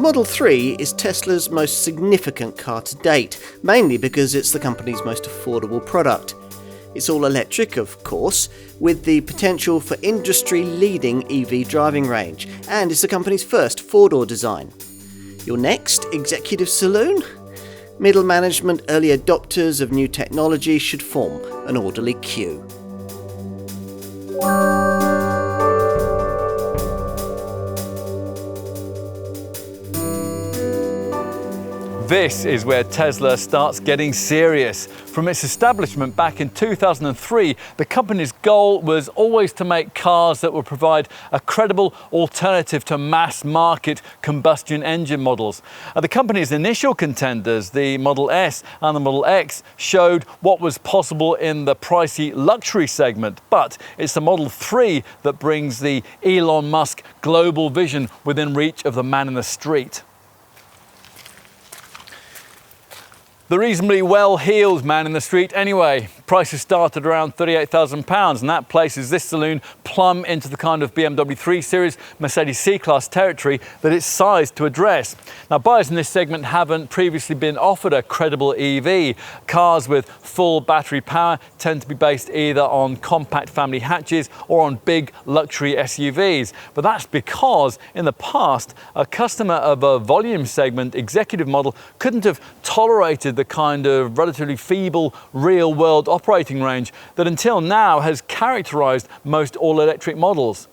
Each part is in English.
Model 3 is Tesla's most significant car to date, mainly because it's the company's most affordable product. It's all electric, of course, with the potential for industry-leading EV driving range, and it's the company's first four-door design. Your next executive saloon? Middle management early adopters of new technology should form an orderly queue. This is where Tesla starts getting serious. From its establishment back in 2003, the company's goal was always to make cars that would provide a credible alternative to mass-market combustion engine models. The company's initial contenders, the Model S and the Model X, showed what was possible in the pricey luxury segment, but it's the Model 3 that brings the Elon Musk global vision within reach of the man in the street. The reasonably well-heeled man in the street anyway. Prices start at around £38,000, and that places this saloon plumb into the kind of BMW 3 Series, Mercedes C-Class territory that it's sized to address. Now, buyers in this segment haven't previously been offered a credible EV. Cars with full battery power tend to be based either on compact family hatches or on big luxury SUVs. But that's because, in the past, a customer of a volume segment executive model couldn't have tolerated the kind of relatively feeble real-world operating range that until now has characterized most all-electric models.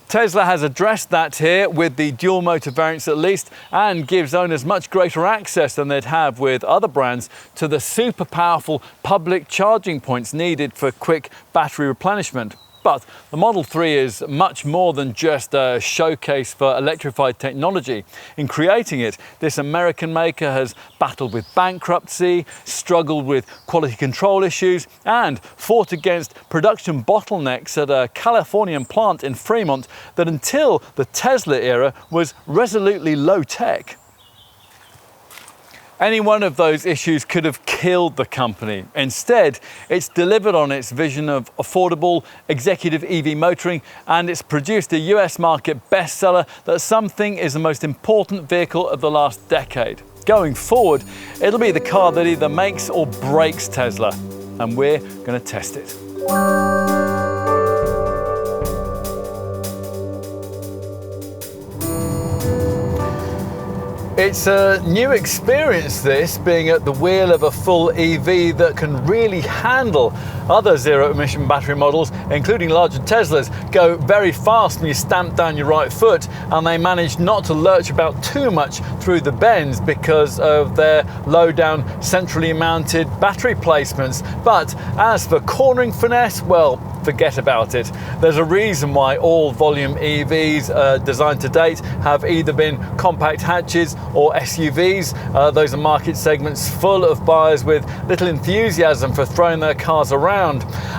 Tesla has addressed that here with the dual motor variants at least, and gives owners much greater access than they'd have with other brands to the super powerful public charging points needed for quick battery replenishment. But the Model 3 is much more than just a showcase for electrified technology. In creating it, this American maker has battled with bankruptcy, struggled with quality control issues, and fought against production bottlenecks at a Californian plant in Fremont that until the Tesla era was resolutely low-tech. Any one of those issues could have killed the company. Instead, it's delivered on its vision of affordable executive EV motoring, and it's produced a US market bestseller that some think is the most important vehicle of the last decade. Going forward, it'll be the car that either makes or breaks Tesla, and we're going to test it. It's a new experience, this, being at the wheel of a full EV that can really handle other zero-emission battery models, including larger Teslas, go very fast when you stamp down your right foot, and they manage not to lurch about too much through the bends because of their low-down, centrally mounted battery placements. But as for cornering finesse, well, forget about it. There's a reason why all volume EVs designed to date have either been compact hatches or SUVs. Those are market segments full of buyers with little enthusiasm for throwing their cars around.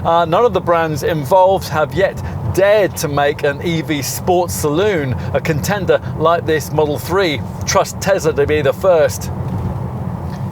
None of the brands involved have yet dared to make an EV sports saloon, a contender like this Model 3. Trust Tesla to be the first.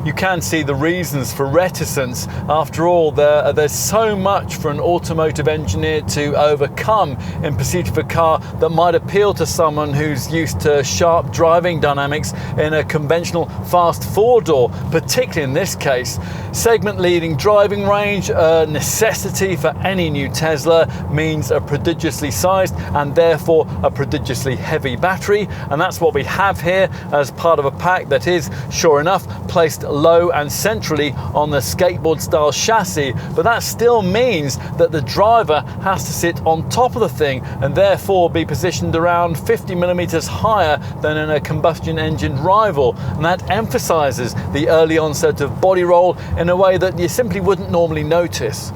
You can see the reasons for reticence. After all, there's so much for an automotive engineer to overcome in pursuit of a car that might appeal to someone who's used to sharp driving dynamics in a conventional fast four-door, particularly in this case. Segment-leading driving range, a necessity for any new Tesla, means a prodigiously sized and therefore a prodigiously heavy battery, and that's what we have here as part of a pack that is, sure enough, placed low and centrally on the skateboard style chassis, but that still means that the driver has to sit on top of the thing and therefore be positioned around 50 millimeters higher than in a combustion engine rival, and that emphasizes the early onset of body roll in a way that you simply wouldn't normally notice.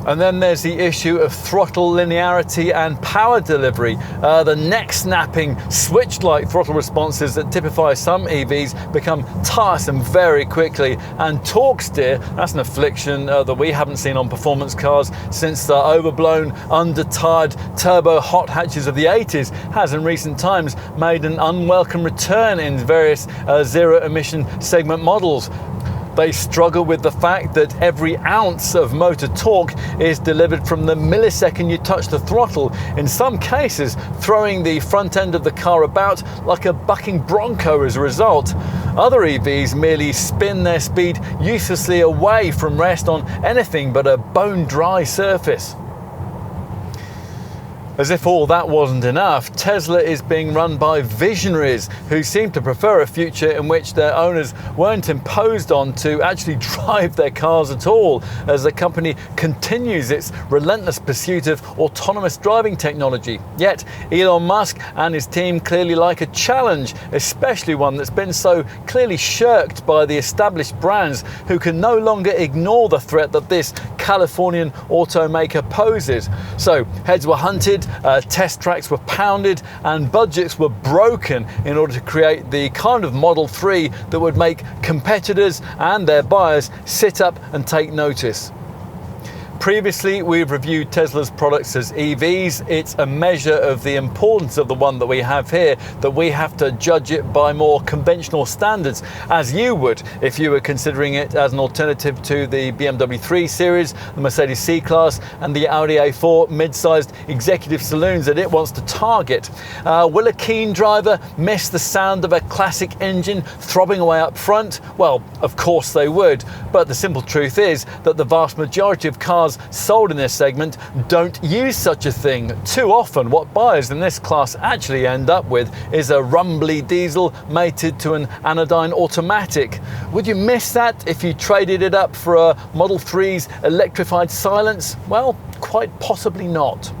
And then there's the issue of throttle linearity and power delivery. The neck-snapping, switch-like throttle responses that typify some EVs become tiresome very quickly. And torque steer, that's an affliction that we haven't seen on performance cars since the overblown, under-tired turbo hot hatches of the 80s has in recent times made an unwelcome return in various zero-emission segment models. They struggle with the fact that every ounce of motor torque is delivered from the millisecond you touch the throttle, in some cases throwing the front end of the car about like a bucking bronco as a result. Other EVs merely spin their speed uselessly away from rest on anything but a bone-dry surface. As if all that wasn't enough, Tesla is being run by visionaries who seem to prefer a future in which their owners weren't imposed on to actually drive their cars at all, as the company continues its relentless pursuit of autonomous driving technology. Yet Elon Musk and his team clearly like a challenge, especially one that's been so clearly shirked by the established brands who can no longer ignore the threat that this Californian automaker poses. So heads were hunted, test tracks were pounded, and budgets were broken in order to create the kind of Model 3 that would make competitors and their buyers sit up and take notice. Previously, we've reviewed Tesla's products as EVs. It's a measure of the importance of the one that we have here that we have to judge it by more conventional standards, as you would if you were considering it as an alternative to the BMW 3 Series, the Mercedes C-Class, and the Audi A4 mid-sized executive saloons that it wants to target. Will a keen driver miss the sound of a classic engine throbbing away up front? Well, of course they would, but the simple truth is that the vast majority of cars sold in this segment don't use such a thing. Too often, what buyers in this class actually end up with is a rumbly diesel mated to an anodyne automatic. Would you miss that if you traded it up for a Model 3's electrified silence? Well, quite possibly not.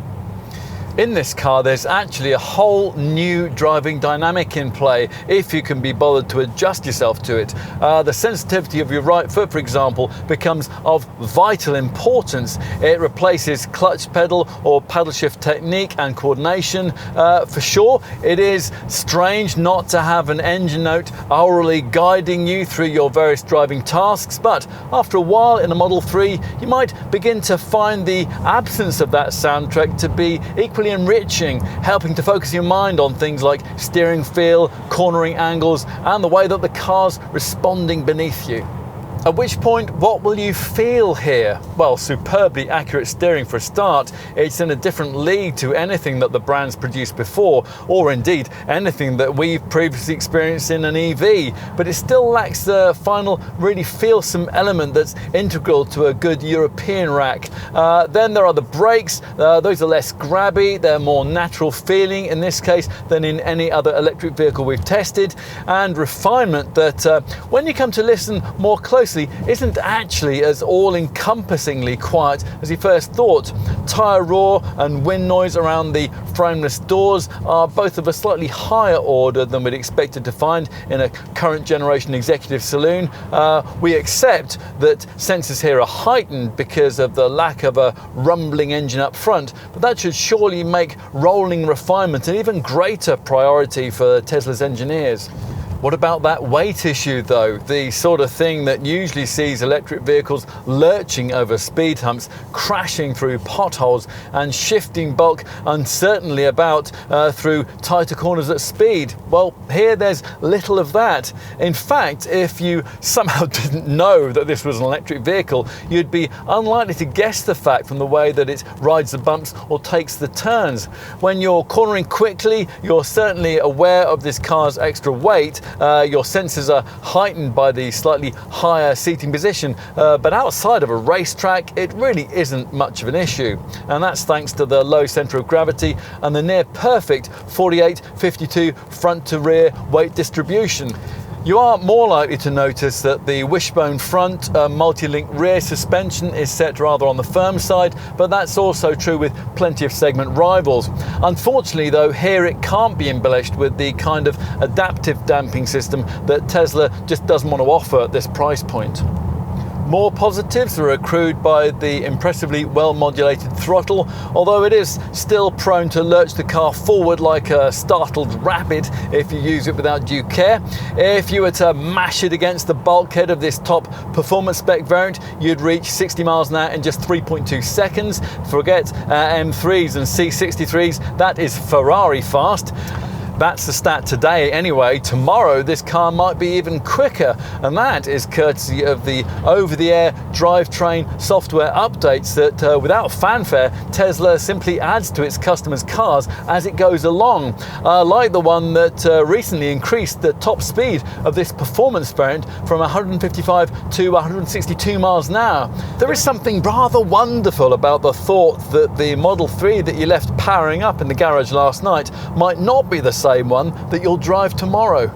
In this car, there's actually a whole new driving dynamic in play if you can be bothered to adjust yourself to it. The sensitivity of your right foot, for example, becomes of vital importance. It replaces clutch pedal or paddle shift technique and coordination. For sure, it is strange not to have an engine note hourly guiding you through your various driving tasks, but after a while in a Model 3, you might begin to find the absence of that soundtrack to be equally enriching, helping to focus your mind on things like steering feel, cornering angles, and the way that the car's responding beneath you. At which point, what will you feel here? Well, superbly accurate steering for a start. It's in a different league to anything that the brands produced before, or indeed anything that we've previously experienced in an EV, but it still lacks the final really feelsome element that's integral to a good European rack. Then there are the brakes. Those are less grabby, they're more natural feeling in this case than in any other electric vehicle we've tested, and refinement that when you come to listen more closely isn't actually as all-encompassingly quiet as you first thought. Tyre roar and wind noise around the frameless doors are both of a slightly higher order than we'd expected to find in a current generation executive saloon. We accept that senses here are heightened because of the lack of a rumbling engine up front, but that should surely make rolling refinement an even greater priority for Tesla's engineers. What about that weight issue though? The sort of thing that usually sees electric vehicles lurching over speed humps, crashing through potholes and shifting bulk uncertainly about through tighter corners at speed. Well, here there's little of that. In fact, if you somehow didn't know that this was an electric vehicle, you'd be unlikely to guess the fact from the way that it rides the bumps or takes the turns. When you're cornering quickly, you're certainly aware of this car's extra weight. Your senses are heightened by the slightly higher seating position, but outside of a racetrack, it really isn't much of an issue. And that's thanks to the low centre of gravity and the near perfect 48-52 front to rear weight distribution. You are more likely to notice that the wishbone front multi-link rear suspension is set rather on the firm side, but that's also true with plenty of segment rivals. Unfortunately though, here it can't be embellished with the kind of adaptive damping system that Tesla just doesn't want to offer at this price point. More positives are accrued by the impressively well-modulated throttle, although it is still prone to lurch the car forward like a startled rabbit if you use it without due care. If you were to mash it against the bulkhead of this top performance spec variant, you'd reach 60 miles an hour in just 3.2 seconds. Forget M3s and C63s, that is Ferrari fast. That's the stat today anyway. Tomorrow this car might be even quicker, and that is courtesy of the over-the-air drivetrain software updates that without fanfare Tesla simply adds to its customers' cars as it goes along, like the one that recently increased the top speed of this performance variant from 155 to 162 miles an hour. There is something rather wonderful about the thought that the Model 3 that you left powering up in the garage last night might not be the same one that you'll drive tomorrow.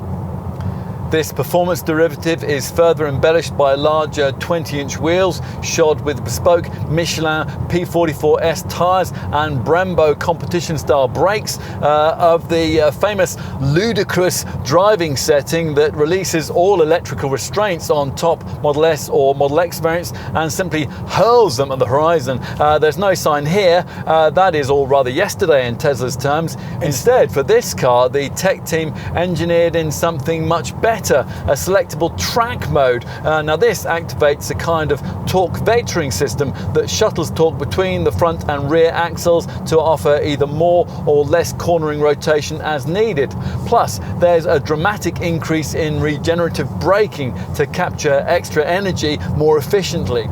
This performance derivative is further embellished by larger 20-inch wheels shod with bespoke Michelin P44S tyres and Brembo competition-style brakes of the famous ludicrous driving setting that releases all electrical restraints on top Model S or Model X variants and simply hurls them at the horizon. There's no sign here. That is all rather yesterday in Tesla's terms. Instead, for this car, the tech team engineered in something much better, a selectable track mode. Now this activates a kind of torque vectoring system that shuttles torque between the front and rear axles to offer either more or less cornering rotation as needed. Plus, there's a dramatic increase in regenerative braking to capture extra energy more efficiently,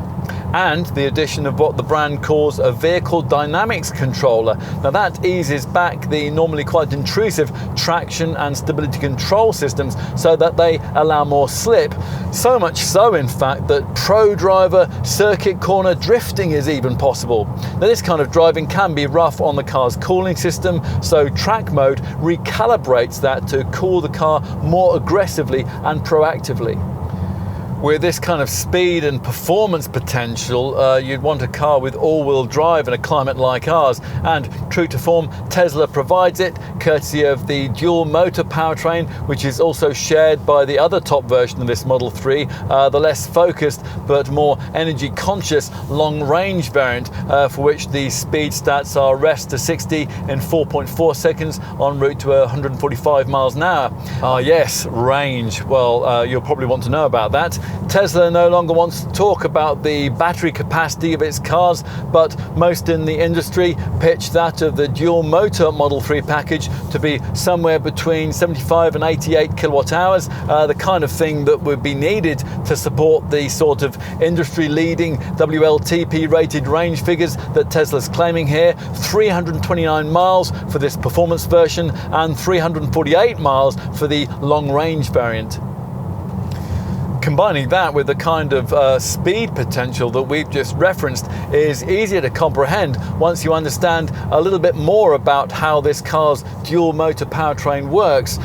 and the addition of what the brand calls a vehicle dynamics controller. Now that eases back the normally quite intrusive traction and stability control systems so that they allow more slip. So much so, in fact, that pro driver circuit corner drifting is even possible. Now this kind of driving can be rough on the car's cooling system, so track mode recalibrates that to cool the car more aggressively and proactively. With this kind of speed and performance potential, you'd want a car with all-wheel drive in a climate like ours, and true to form, Tesla provides it, courtesy of the dual-motor powertrain, which is also shared by the other top version of this Model 3, the less focused but more energy-conscious long-range variant, for which the speed stats are rest to 60 in 4.4 seconds en route to 145 miles an hour. Ah yes, range. Well, you'll probably want to know about that. Tesla no longer wants to talk about the battery capacity of its cars, but most in the industry pitch that of the dual motor Model 3 package to be somewhere between 75 and 88 kilowatt hours, the kind of thing that would be needed to support the sort of industry leading WLTP rated range figures that Tesla's claiming here: 329 miles for this performance version and 348 miles for the long range variant. Combining that with the kind of speed potential that we've just referenced is easier to comprehend once you understand a little bit more about how this car's dual motor powertrain works.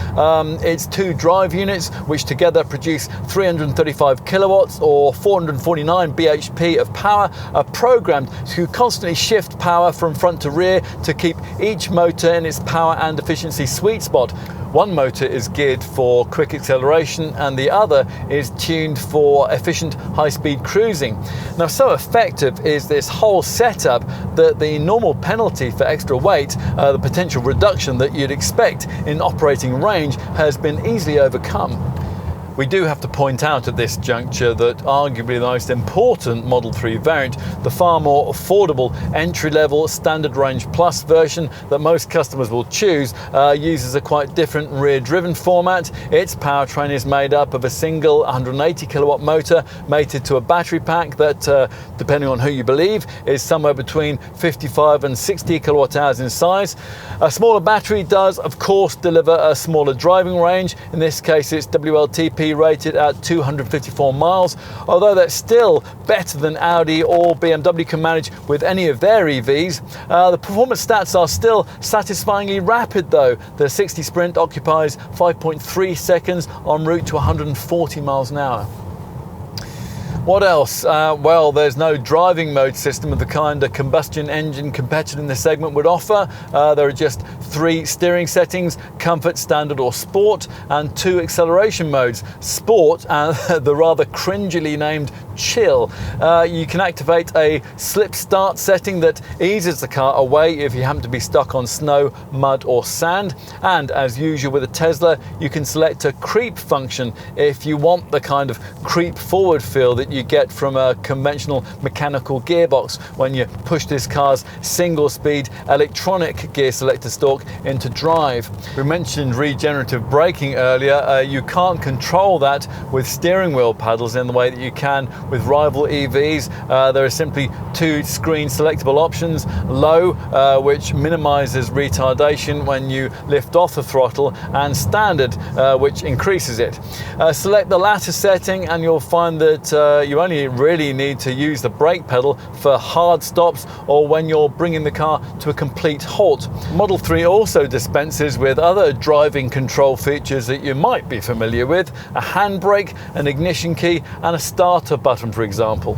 It's two drive units which together produce 335 kilowatts or 449 bhp of power, are programmed to constantly shift power from front to rear to keep each motor in its power and efficiency sweet spot. One motor is geared for quick acceleration and the other is tuned for efficient high-speed cruising. Now, so effective is this whole setup that the normal penalty for extra weight, the potential reduction that you'd expect in operating range, has been easily overcome. We do have to point out at this juncture that arguably the most important Model 3 variant, the far more affordable entry-level Standard Range Plus version that most customers will choose, uses a quite different rear-driven format. Its powertrain is made up of a single 180 kilowatt motor mated to a battery pack that, depending on who you believe, is somewhere between 55 and 60 kilowatt hours in size. A smaller battery does, of course, deliver a smaller driving range. In this case, it's WLTP rated at 254 miles, although that's still better than Audi or BMW can manage with any of their EVs. The performance stats are still satisfyingly rapid though. The 60 Sprint occupies 5.3 seconds en route to 140 miles an hour. What else? Well, there's no driving mode system of the kind a combustion engine competitor in this segment would offer. There are just 3 steering settings: comfort, standard or sport, and 2 acceleration modes: sport and the rather cringily named chill. You can activate a slip start setting that eases the car away if you happen to be stuck on snow, mud or sand. And as usual with a Tesla, you can select a creep function if you want the kind of creep forward feel that you get from a conventional mechanical gearbox when you push this car's single speed electronic gear selector stalk into drive. We mentioned regenerative braking earlier. You can't control that with steering wheel paddles in the way that you can with rival EVs. There are simply two screen selectable options: low, which minimizes retardation when you lift off the throttle, and standard, which increases it. Select the latter setting and you'll find that you only really need to use the brake pedal for hard stops or when you're bringing the car to a complete halt. Model 3 also dispenses with other driving control features that you might be familiar with: a handbrake, an ignition key and a starter button, for example.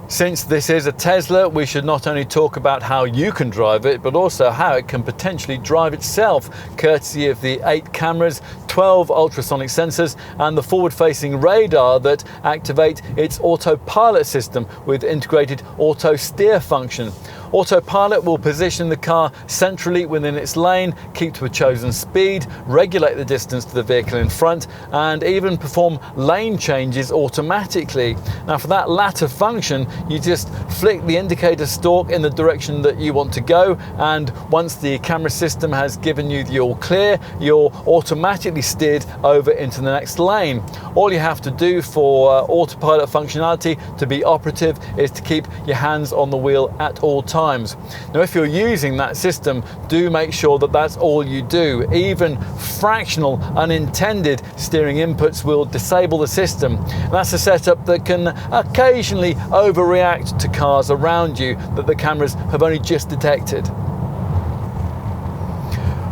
Since this is a Tesla, we should not only talk about how you can drive it, but also how it can potentially drive itself, courtesy of the 8 cameras, 12 ultrasonic sensors and the forward-facing radar that activate its autopilot system with integrated auto steer function. Autopilot will position the car centrally within its lane, keep to a chosen speed, regulate the distance to the vehicle in front, and even perform lane changes automatically. Now, for that latter function, you just flick the indicator stalk in the direction that you want to go, and once the camera system has given you the all clear, you're automatically steered over into the next lane. All you have to do for autopilot functionality to be operative is to keep your hands on the wheel at all times. Now, if you're using that system, do make sure that that's all you do. Even fractional, unintended steering inputs will disable the system. And that's a setup that can occasionally overreact to cars around you that the cameras have only just detected.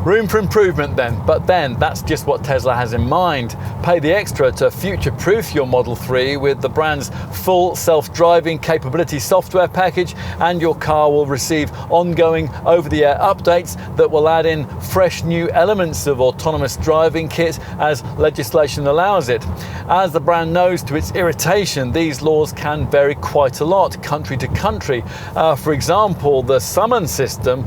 Room for improvement then, but then that's just what Tesla has in mind. Pay the extra to future-proof your Model 3 with the brand's full self-driving capability software package, and your car will receive ongoing over-the-air updates that will add in fresh new elements of autonomous driving kit as legislation allows it. As the brand knows to its irritation, these laws can vary quite a lot country to country. For example, the summon system,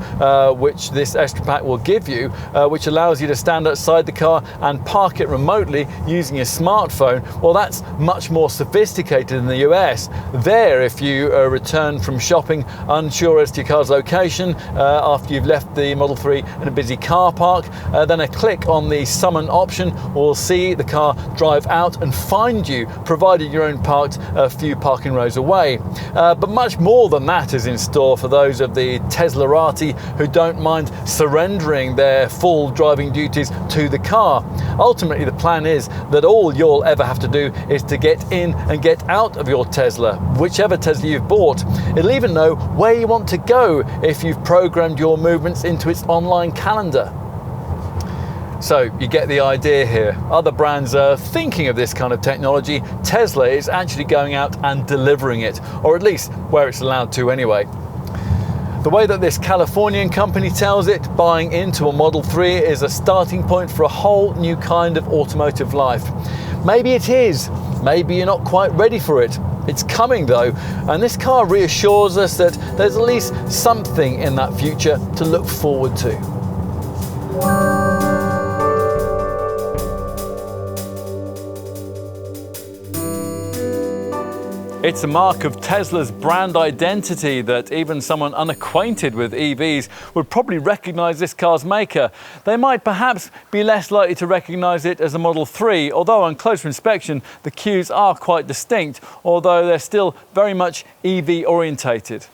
which this extra pack will give you, which allows you to stand outside the car and park it remotely using your smartphone, well, that's much more sophisticated in the US. There, if you return from shopping unsure as to your car's location after you've left the Model 3 in a busy car park, then a click on the summon option will see the car drive out and find you, provided you're only parked a few parking rows away. But much more than that is in store for those of the Teslarati who don't mind surrendering their full driving duties to the car. Ultimately, the plan is that all you'll ever have to do is to get in and get out of your Tesla, whichever Tesla you've bought. It'll even know where you want to go if you've programmed your movements into its online calendar. So you get the idea here. Other brands are thinking of this kind of technology. Tesla is actually going out and delivering it, or at least where it's allowed to anyway. The way that this Californian company tells it, buying into a Model 3 is a starting point for a whole new kind of automotive life. Maybe it is. Maybe you're not quite ready for it. It's coming though, and this car reassures us that there's at least something in that future to look forward to. It's a mark of Tesla's brand identity that even someone unacquainted with EVs would probably recognize this car's maker. They might perhaps be less likely to recognize it as a Model 3, although on closer inspection, the cues are quite distinct, although they're still very much EV orientated.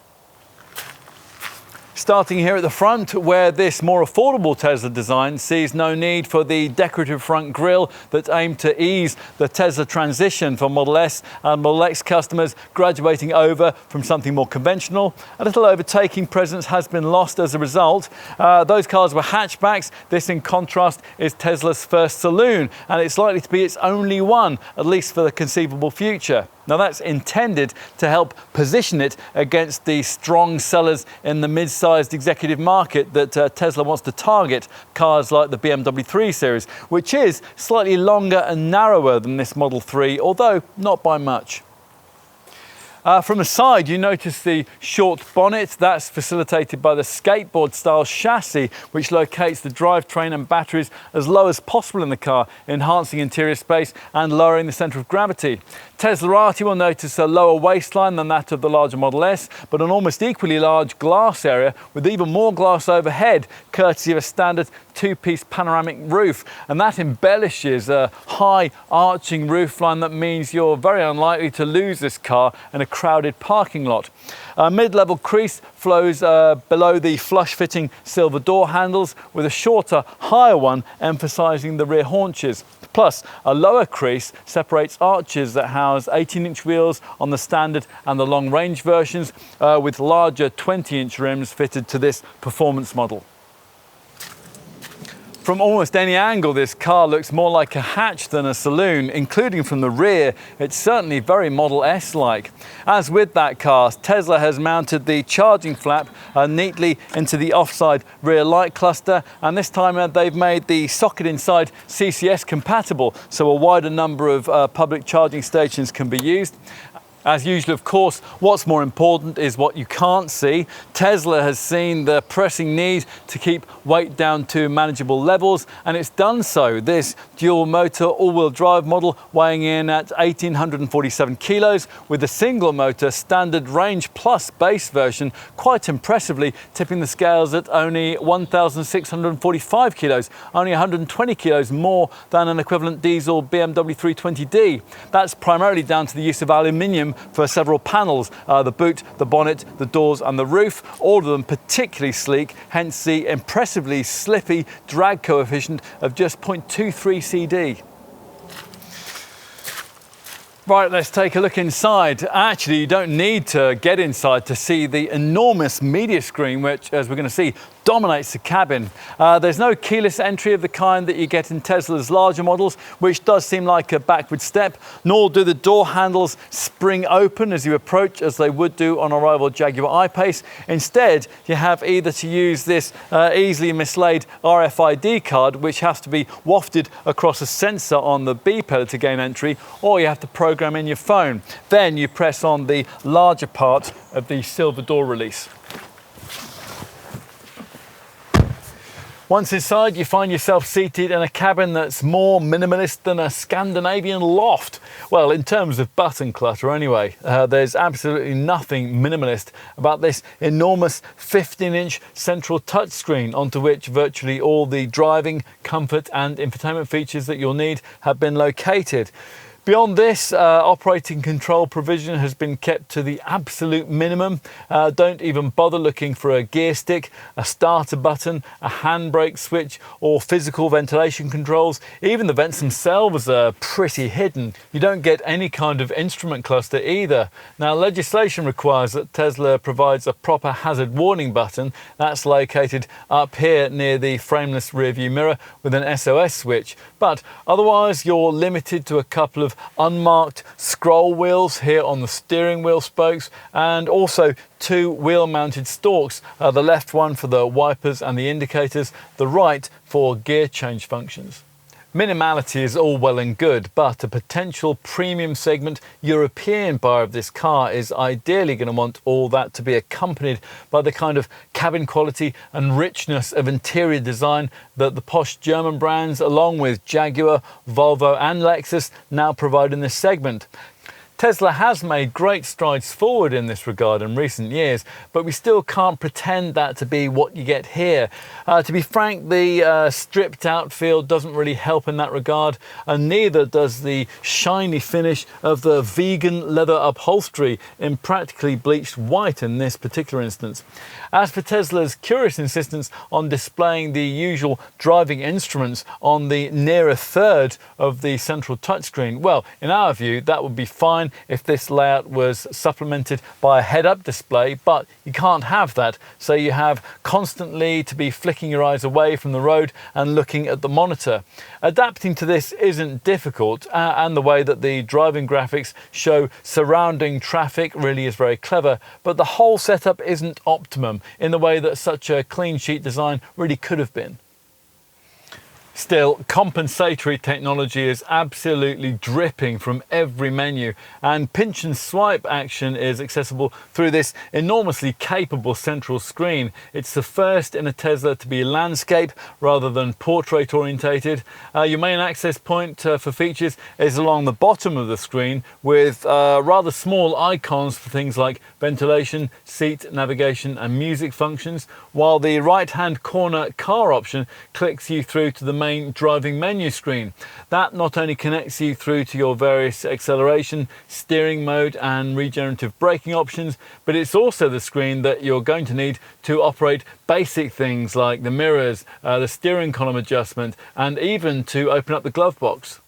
Starting here at the front, where this more affordable Tesla design sees no need for the decorative front grille that aimed to ease the Tesla transition for Model S and Model X customers graduating over from something more conventional. A little overtaking presence has been lost as a result. Those cars were hatchbacks. This, in contrast, is Tesla's first saloon, and it's likely to be its only one, at least for the conceivable future. Now, that's intended to help position it against the strong sellers in the mid-sized executive market that Tesla wants to target, cars like the BMW 3 Series, which is slightly longer and narrower than this Model 3, although not by much. From the side, you notice the short bonnet. That's facilitated by the skateboard-style chassis, which locates the drivetrain and batteries as low as possible in the car, enhancing interior space and lowering the centre of gravity. Teslarati will notice a lower waistline than that of the larger Model S, but an almost equally large glass area with even more glass overhead, courtesy of a standard two-piece panoramic roof, and that embellishes a high arching roofline that means you're very unlikely to lose this car in a crowded parking lot. A mid-level crease flows below the flush-fitting silver door handles, with a shorter, higher one emphasising the rear haunches. Plus, a lower crease separates arches that house 18-inch wheels on the standard and the long-range versions, with larger 20-inch rims fitted to this performance model. From almost any angle, this car looks more like a hatch than a saloon, including from the rear. It's certainly very Model S-like. As with that car, Tesla has mounted the charging flap neatly into the offside rear light cluster, and this time they've made the socket inside CCS compatible, so a wider number of public charging stations can be used. As usual, of course, what's more important is what you can't see. Tesla has seen the pressing need to keep weight down to manageable levels, and it's done so. This dual motor all-wheel drive model weighing in at 1,847 kilos, with the single motor standard range plus base version quite impressively tipping the scales at only 1,645 kilos, only 120 kilos more than an equivalent diesel BMW 320d. That's primarily down to the use of aluminium for several panels, the boot, the bonnet, the doors and the roof, all of them particularly sleek, hence the impressively slippy drag coefficient of just 0.23 CD. Right, let's take a look inside. Actually, you don't need to get inside to see the enormous media screen, which, as we're going to see, dominates the cabin. There's no keyless entry of the kind that you get in Tesla's larger models, which does seem like a backward step, nor do the door handles spring open as you approach, as they would do on a rival Jaguar I-Pace. Instead, you have either to use this easily mislaid RFID card, which has to be wafted across a sensor on the B pillar to gain entry, or you have to program in your phone. Then you press on the larger part of the silver door release. Once inside, you find yourself seated in a cabin that's more minimalist than a Scandinavian loft. Well, in terms of button clutter anyway. There's absolutely nothing minimalist about this enormous 15-inch central touchscreen onto which virtually all the driving, comfort and infotainment features that you'll need have been located. Beyond this, operating control provision has been kept to the absolute minimum. Don't even bother looking for a gear stick, a starter button, a handbrake switch or physical ventilation controls. Even the vents themselves are pretty hidden. You don't get any kind of instrument cluster either. Now, legislation requires that Tesla provides a proper hazard warning button. That's located up here near the frameless rearview mirror with an SOS switch. But otherwise, you're limited to a couple of unmarked scroll wheels here on the steering wheel spokes, and also two wheel-mounted stalks, the left one for the wipers and the indicators, the right for gear change functions. Minimality is all well and good, but a potential premium segment European buyer of this car is ideally going to want all that to be accompanied by the kind of cabin quality and richness of interior design that the posh German brands, along with Jaguar, Volvo and Lexus, now provide in this segment. Tesla has made great strides forward in this regard in recent years, but we still can't pretend that to be what you get here. To be frank, the stripped out feel doesn't really help in that regard, and neither does the shiny finish of the vegan leather upholstery in practically bleached white in this particular instance. As for Tesla's curious insistence on displaying the usual driving instruments on the nearer third of the central touchscreen, well, in our view, that would be fine if this layout was supplemented by a head-up display, but you can't have that, so you have constantly to be flicking your eyes away from the road and looking at the monitor. Adapting to this isn't difficult, and the way that the driving graphics show surrounding traffic really is very clever, but the whole setup isn't optimum in the way that such a clean sheet design really could have been. Still, compensatory technology is absolutely dripping from every menu, and pinch and swipe action is accessible through this enormously capable central screen. It's the first in a Tesla to be landscape rather than portrait orientated. Your main access point for features is along the bottom of the screen, with rather small icons for things like ventilation, seat navigation and music functions, while the right hand corner car option clicks you through to the main driving menu screen. That not only connects you through to your various acceleration, steering mode and regenerative braking options, but it's also the screen that you're going to need to operate basic things like the mirrors, the steering column adjustment, and even to open up the glove box.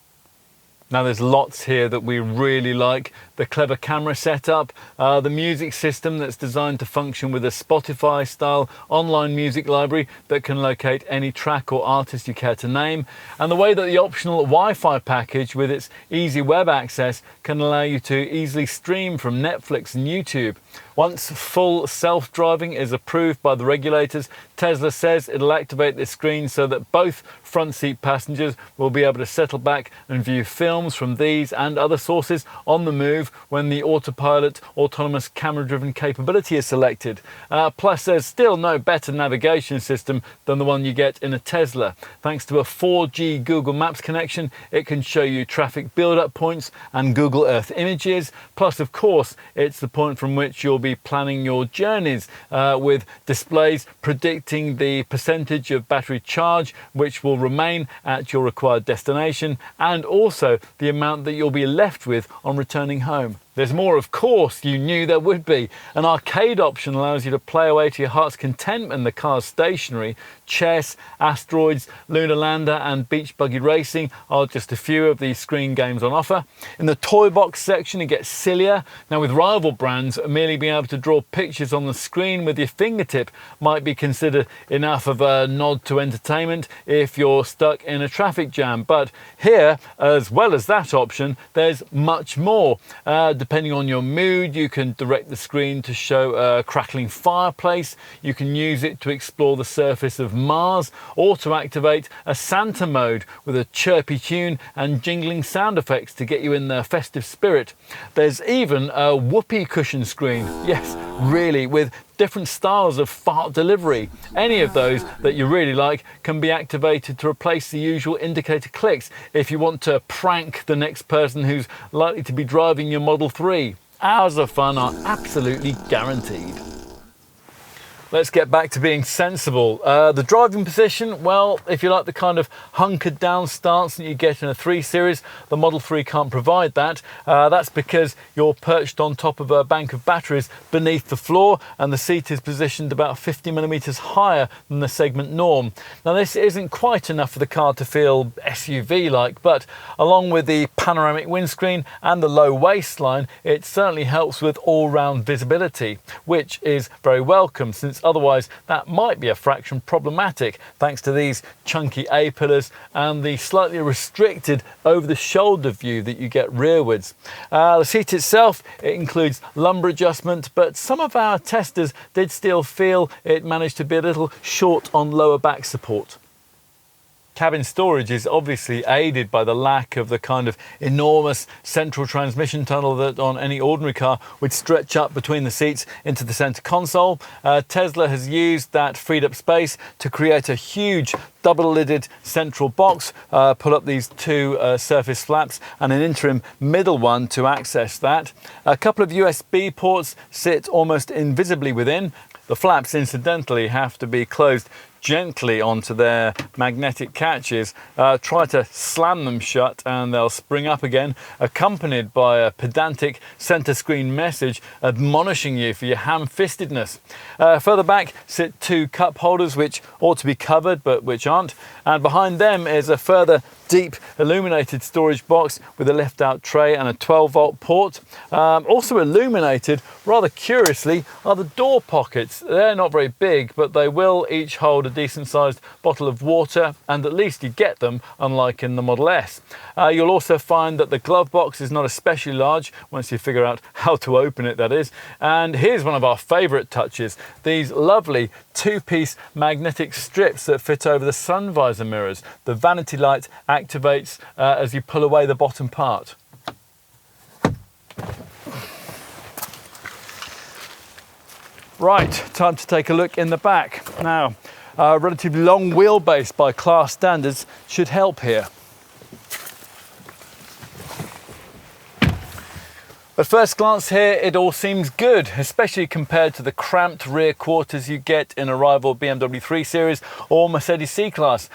Now there's lots here that we really like. The clever camera setup, the music system that's designed to function with a Spotify style online music library that can locate any track or artist you care to name, and the way that the optional Wi-Fi package with its easy web access can allow you to easily stream from Netflix and YouTube. Once full self-driving is approved by the regulators, Tesla says it'll activate this screen so that both front seat passengers will be able to settle back and view films from these and other sources on the move when the autopilot autonomous camera-driven capability is selected. Plus, there's still no better navigation system than the one you get in a Tesla. Thanks to a 4G Google Maps connection, it can show you traffic build-up points and Google Earth images. Plus, of course, it's the point from which you'll be planning your journeys, with displays predicting the percentage of battery charge which will remain at your required destination, and also the amount that you'll be left with on returning home. There's more, of course, you knew there would be. An arcade option allows you to play away to your heart's content when the car's stationary. Chess, Asteroids, Lunar Lander and Beach Buggy Racing are just a few of the screen games on offer. In the toy box section it gets sillier. Now with rival brands, merely being able to draw pictures on the screen with your fingertip might be considered enough of a nod to entertainment if you're stuck in a traffic jam. But here, as well as that option, there's much more. Depending on your mood, you can direct the screen to show a crackling fireplace, you can use it to explore the surface of Mars, or to activate a Santa mode with a chirpy tune and jingling sound effects to get you in the festive spirit. There's even a whoopee cushion screen, yes, really, with different styles of fart delivery. Any of those that you really like can be activated to replace the usual indicator clicks if you want to prank the next person who's likely to be driving your Model 3. Hours of fun are absolutely guaranteed. Let's get back to being sensible. The driving position, well, if you like the kind of hunkered down stance that you get in a 3 Series, the Model 3 can't provide that. That's because you're perched on top of a bank of batteries beneath the floor, and the seat is positioned about 50 millimeters higher than the segment norm. Now this isn't quite enough for the car to feel SUV-like, but along with the panoramic windscreen and the low waistline, it certainly helps with all-round visibility, which is very welcome, since otherwise that might be a fraction problematic thanks to these chunky A-pillars and the slightly restricted over-the-shoulder view that you get rearwards. The seat itself, it includes lumbar adjustment, but some of our testers did still feel it managed to be a little short on lower back support. Cabin storage is obviously aided by the lack of the kind of enormous central transmission tunnel that on any ordinary car would stretch up between the seats into the center console. Tesla has used that freed up space to create a huge double-lidded central box, pull up these 2 surface flaps and an interim middle one to access that. A couple of USB ports sit almost invisibly within. The flaps, incidentally, have to be closed gently onto their magnetic catches. Try to slam them shut and they'll spring up again, accompanied by a pedantic center screen message admonishing you for your ham-fistedness. Further back sit 2 cup holders which ought to be covered but which aren't, and behind them is a further deep illuminated storage box with a lift-out tray and a 12-volt port. Also illuminated, rather curiously, are the door pockets. They're not very big, but they will each hold a decent-sized bottle of water, and at least you get them, unlike in the Model S. You'll also find that the glove box is not especially large, once you figure out how to open it, that is. And here's one of our favourite touches, these lovely two-piece magnetic strips that fit over the sun visor mirrors. The vanity light activates as you pull away the bottom part. Right, time to take a look in the back. Now, a relatively long wheelbase by class standards should help here. At first glance here, it all seems good, especially compared to the cramped rear quarters you get in a rival BMW 3 Series or Mercedes C-Class.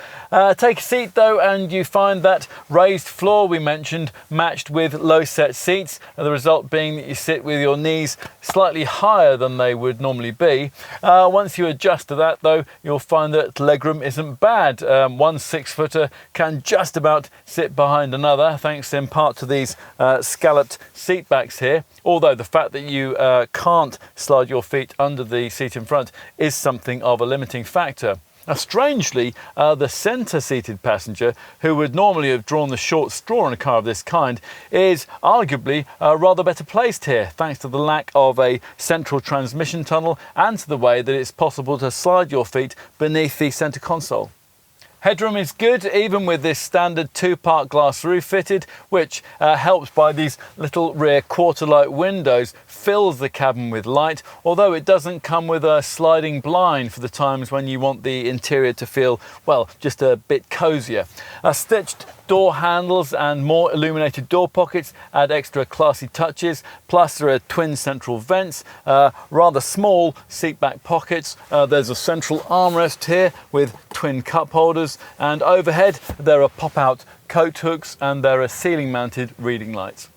Take a seat though, and you find that raised floor we mentioned matched with low-set seats, the result being that you sit with your knees slightly higher than they would normally be. Once you adjust to that though, you'll find that legroom isn't bad. One 6-footer can just about sit behind another, thanks in part to these scalloped seat backs here, although the fact that you can't slide your feet under the seat in front is something of a limiting factor. Now, strangely, the centre-seated passenger, who would normally have drawn the short straw in a car of this kind, is arguably rather better placed here, thanks to the lack of a central transmission tunnel and to the way that it's possible to slide your feet beneath the centre console. Headroom is good, even with this standard 2-part glass roof fitted, which helped by these little rear quarter-light windows, fills the cabin with light, although it doesn't come with a sliding blind for the times when you want the interior to feel, well, just a bit cozier. Stitched door handles and more illuminated door pockets add extra classy touches, plus there are twin central vents, rather small seat back pockets. There's a central armrest here with twin cup holders, and overhead there are pop-out coat hooks and there are ceiling mounted reading lights.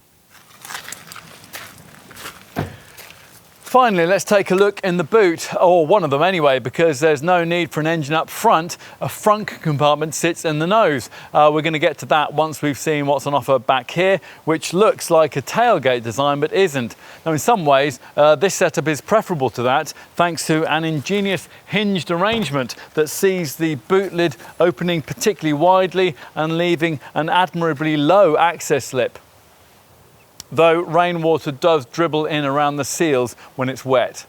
Finally, let's take a look in the boot, or one of them anyway, because there's no need for an engine up front. A front compartment sits in the nose. We're going to get to that once we've seen what's on offer back here, which looks like a tailgate design but isn't. Now, in some ways, this setup is preferable to that, thanks to an ingenious hinged arrangement that sees the boot lid opening particularly widely and leaving an admirably low access lip, though rainwater does dribble in around the seals when it's wet.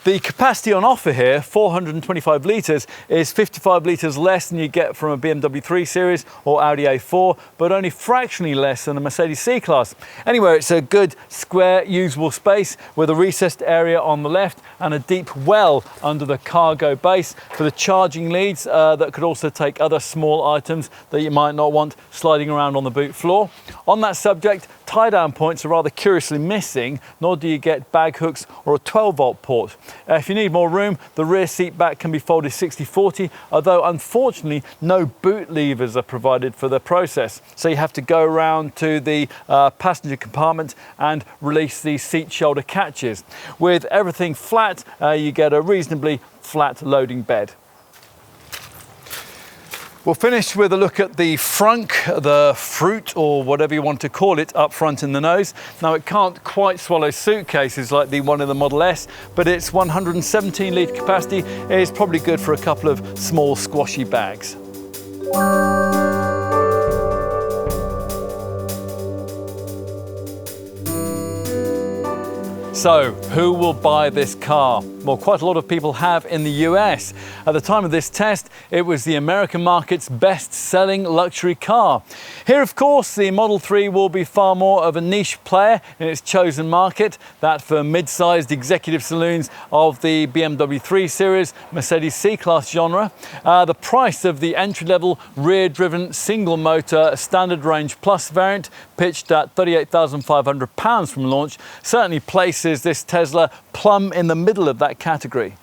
The capacity on offer here, 425 litres, is 55 litres less than you get from a BMW 3 Series or Audi A4, but only fractionally less than a Mercedes C-Class. Anyway, it's a good, square, usable space with a recessed area on the left and a deep well under the cargo base for the charging leads that could also take other small items that you might not want sliding around on the boot floor. On that subject, tie-down points are rather curiously missing, nor do you get bag hooks or a 12-volt port. If you need more room, the rear seat back can be folded 60-40, although unfortunately no boot levers are provided for the process. So you have to go around to the passenger compartment and release the seat shoulder catches. With everything flat, you get a reasonably flat loading bed. We'll finish with a look at the frunk, the fruit or whatever you want to call it, up front in the nose. Now, it can't quite swallow suitcases like the one in the Model S, but its 117 litre capacity is probably good for a couple of small squashy bags. So, who will buy this car? Well, quite a lot of people have in the US. At the time of this test, it was the American market's best-selling luxury car. Here, of course, the Model 3 will be far more of a niche player in its chosen market, that for mid-sized executive saloons of the BMW 3 Series, Mercedes C-Class genre. The price of the entry-level rear-driven single-motor standard range plus variant, pitched at £38,500 from launch, certainly places this Tesla plumb in the middle of that category.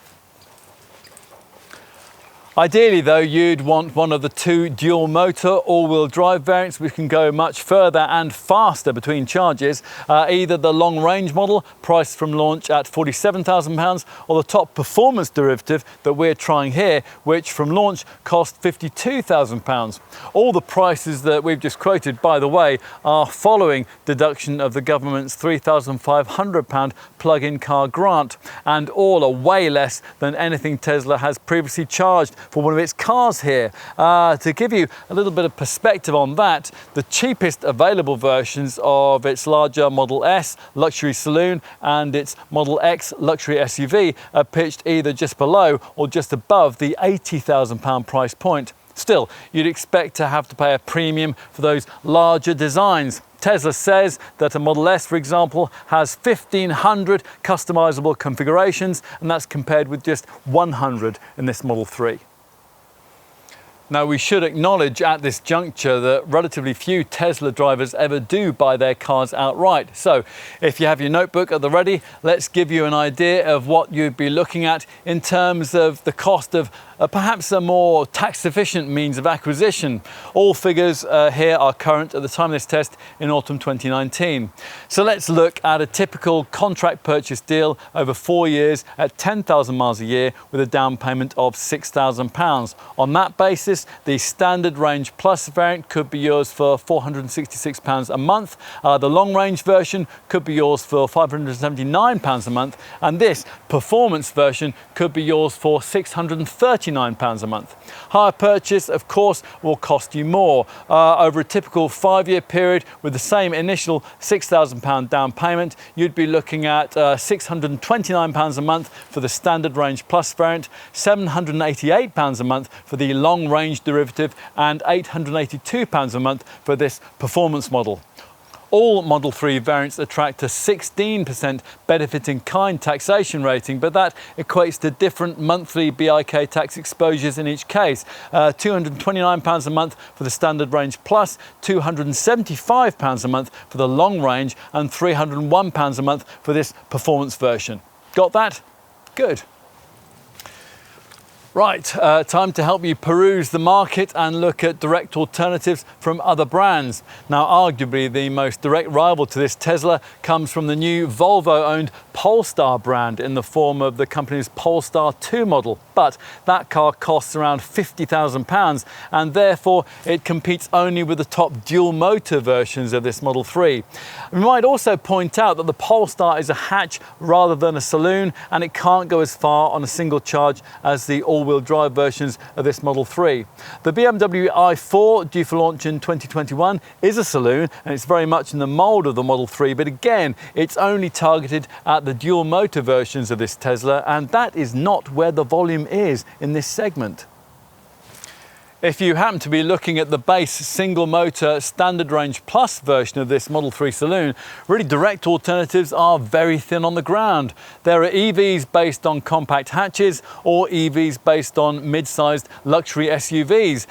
Ideally though, you'd want one of the two dual motor all-wheel drive variants which can go much further and faster between charges, either the long range model priced from launch at £47,000 or the top performance derivative that we're trying here, which from launch cost £52,000. All the prices that we've just quoted, by the way, are following deduction of the government's £3,500 plug-in car grant, and all are way less than anything Tesla has previously charged for one of its cars here. To give you a little bit of perspective on that, the cheapest available versions of its larger Model S luxury saloon and its Model X luxury SUV are pitched either just below or just above the £80,000 price point. Still, you'd expect to have to pay a premium for those larger designs. Tesla says that a Model S, for example, has 1,500 customizable configurations, and that's compared with just 100 in this Model 3. Now, we should acknowledge at this juncture that relatively few Tesla drivers ever do buy their cars outright. So if you have your notebook at the ready, let's give you an idea of what you'd be looking at in terms of the cost of perhaps a more tax-efficient means of acquisition. All figures here are current at the time of this test in autumn 2019. So let's look at a typical contract purchase deal over 4 years at 10,000 miles a year with a down payment of £6,000. On that basis, the standard range plus variant could be yours for £466 a month. The long range version could be yours for £579 a month, and this performance version could be yours for £639 a month. Hire purchase, of course, will cost you more. Over a typical 5-year period with the same initial £6,000 down payment, you'd be looking at £629 a month for the standard range plus variant, £788 a month for the long range derivative, and £882 a month for this performance model. All Model 3 variants attract a 16% benefit in kind taxation rating, but that equates to different monthly BIK tax exposures in each case. £229 a month for the standard range plus, £275 a month for the long range, and £301 a month for this performance version. Got that? Good. Right, time to help you peruse the market and look at direct alternatives from other brands. Now, arguably the most direct rival to this Tesla comes from the new Volvo-owned Polestar brand in the form of the company's Polestar 2 model. But that car costs around £50,000, and therefore it competes only with the top dual motor versions of this Model 3. We might also point out that the Polestar is a hatch rather than a saloon, and it can't go as far on a single charge as the all-wheel drive versions of this Model 3. The BMW i4, due for launch in 2021, is a saloon, and it's very much in the mould of the Model 3, but again, it's only targeted at the dual motor versions of this Tesla, and that is not where the volume is in this segment. If you happen to be looking at the base single motor standard range plus version of this Model 3 saloon, really direct alternatives are very thin on the ground. There are EVs based on compact hatches or EVs based on mid-sized luxury SUVs.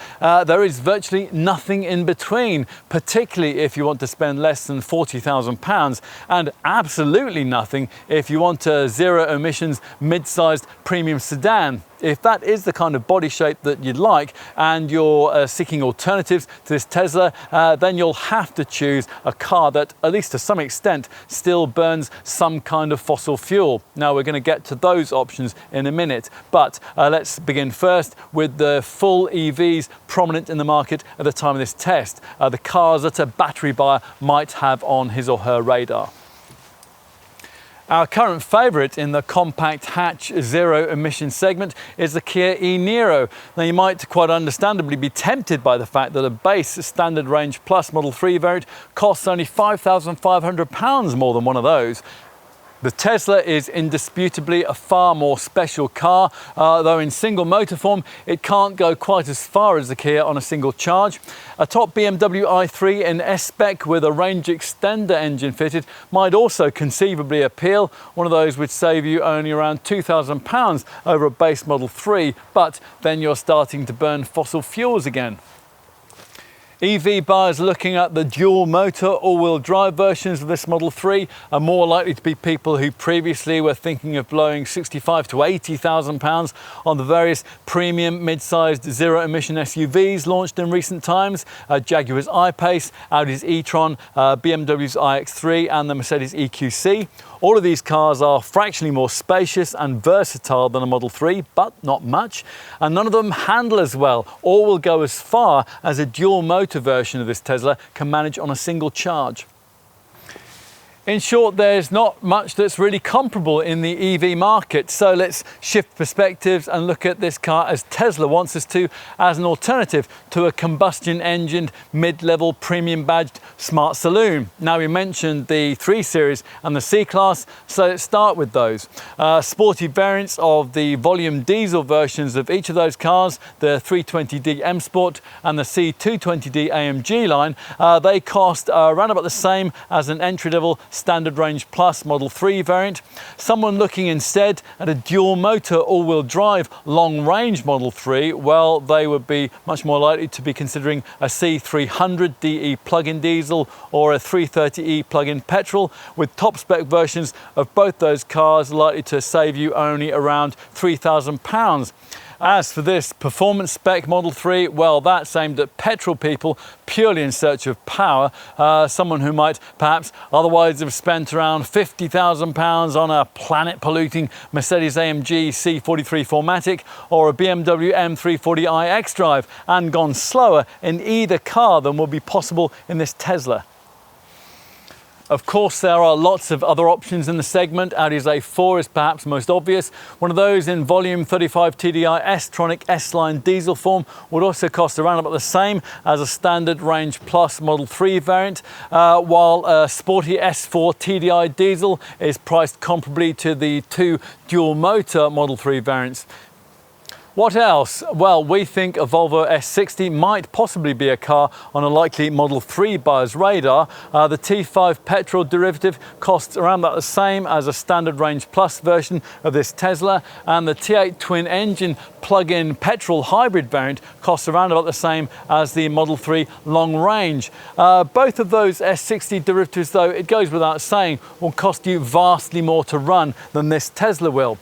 There is virtually nothing in between, particularly if you want to spend less than £40,000, and absolutely nothing if you want a zero emissions mid-sized premium sedan. If that is the kind of body shape that you'd like and you're seeking alternatives to this Tesla, then you'll have to choose a car that, at least to some extent, still burns some kind of fossil fuel. Now, we're going to get to those options in a minute, but let's begin first with the full EVs prominent in the market at the time of this test, the cars that a battery buyer might have on his or her radar. Our current favourite in the compact hatch zero emission segment is the Kia e-Niro. Now, you might quite understandably be tempted by the fact that a base standard range plus Model 3 variant costs only £5,500 more than one of those. The Tesla is indisputably a far more special car, though in single motor form it can't go quite as far as the Kia on a single charge. A top BMW i3 in S-Spec with a range extender engine fitted might also conceivably appeal. One of those would save you only around £2,000 over a base Model 3, but then you're starting to burn fossil fuels again. EV buyers looking at the dual motor all-wheel drive versions of this Model 3 are more likely to be people who previously were thinking of blowing 65 to 80,000 pounds on the various premium mid-sized zero-emission SUVs launched in recent times, Jaguar's I-Pace, Audi's e-tron, BMW's iX3 and the Mercedes EQC. All of these cars are fractionally more spacious and versatile than a Model 3, but not much. And none of them handle as well, or will go as far as a dual motor version of this Tesla can manage on a single charge. In short, there's not much that's really comparable in the EV market. So let's shift perspectives and look at this car as Tesla wants us to, as an alternative to a combustion-engined, mid-level, premium-badged smart saloon. Now, we mentioned the 3 Series and the C-Class, so let's start with those. Sporty variants of the volume diesel versions of each of those cars, the 320d M Sport and the C220d AMG line, they cost around about the same as an entry-level Standard Range Plus Model 3 variant. Someone looking instead at a dual motor all-wheel drive long range Model 3, well, they would be much more likely to be considering a C300 DE plug-in diesel or a 330e plug-in petrol, with top spec versions of both those cars likely to save you only around £3,000. As for this performance spec Model 3, well, that's aimed at petrol people purely in search of power. Someone who might perhaps otherwise have spent around £50,000 on a planet-polluting Mercedes-AMG C43 4MATIC or a BMW M340i xDrive and gone slower in either car than will be possible in this Tesla. Of course, there are lots of other options in the segment. Audi's A4 is perhaps most obvious. One of those in volume 35 TDI S-tronic S-line diesel form would also cost around about the same as a Standard Range Plus Model 3 variant, while a sporty S4 TDI diesel is priced comparably to the 2 dual motor Model 3 variants. What else? Well, we think a Volvo S60 might possibly be a car on a likely Model 3 buyer's radar. The T5 petrol derivative costs around about the same as a Standard Range Plus version of this Tesla, and the T8 twin engine plug-in petrol hybrid variant costs around about the same as the Model 3 long range. Both of those S60 derivatives, though, it goes without saying, will cost you vastly more to run than this Tesla will,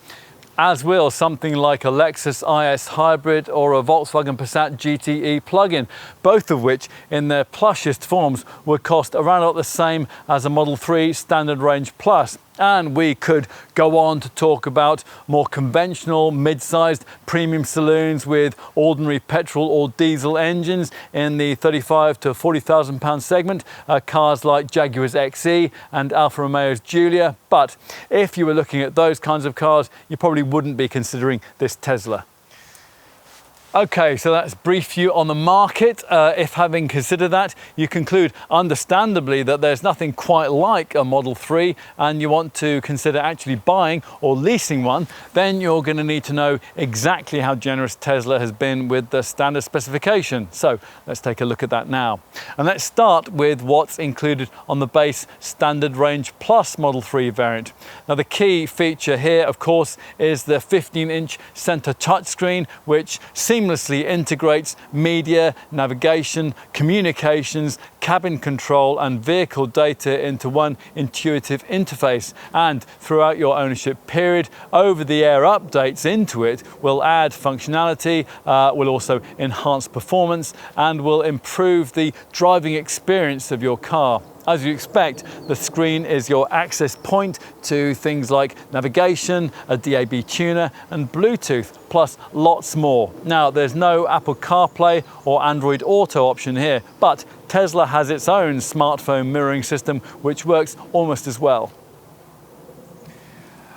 as will something like a Lexus IS Hybrid or a Volkswagen Passat GTE plug-in, both of which in their plushest forms would cost around about the same as a Model 3 Standard Range Plus. And we could go on to talk about more conventional, mid-sized premium saloons with ordinary petrol or diesel engines in the 35 to 40,000 pound segment, cars like Jaguar's XE and Alfa Romeo's Giulia. But if you were looking at those kinds of cars, you probably wouldn't be considering this Tesla. Okay, so that's a brief view on the market. If having considered that, you conclude understandably that there's nothing quite like a Model 3 and you want to consider actually buying or leasing one, then you're going to need to know exactly how generous Tesla has been with the standard specification. So let's take a look at that now. And let's start with what's included on the base Standard Range Plus Model 3 variant. Now, the key feature here, of course, is the 15-inch center touchscreen, which seamlessly integrates media, navigation, communications, cabin control and vehicle data into one intuitive interface. And throughout your ownership period, over-the-air updates into it will add functionality, will also enhance performance and will improve the driving experience of your car. As you expect, the screen is your access point to things like navigation, a DAB tuner and Bluetooth, plus lots more. Now, there's no Apple CarPlay or Android Auto option here, but Tesla has its own smartphone mirroring system which works almost as well.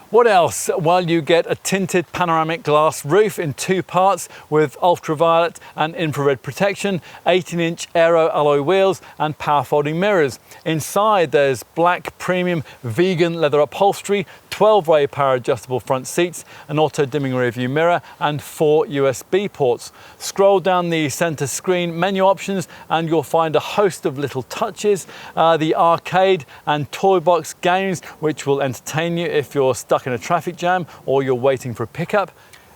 What else? Well, you get a tinted panoramic glass roof in 2 parts with ultraviolet and infrared protection, 18-inch aero alloy wheels and power folding mirrors. Inside there's black premium vegan leather upholstery, 12-way power adjustable front seats, an auto dimming rear view mirror and 4 USB ports. Scroll down the center screen menu options and you'll find a host of little touches, the arcade and toy box games which will entertain you if you're stuck in a traffic jam or you're waiting for a pickup.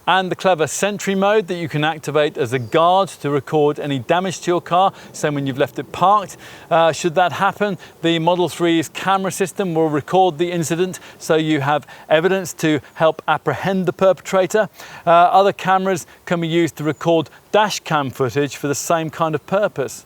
And the clever sentry mode that you can activate as a guard to record any damage to your car, same when you've left it parked. Should that happen, the Model 3's camera system will record the incident, so you have evidence to help apprehend the perpetrator. Other cameras can be used to record dash cam footage for the same kind of purpose.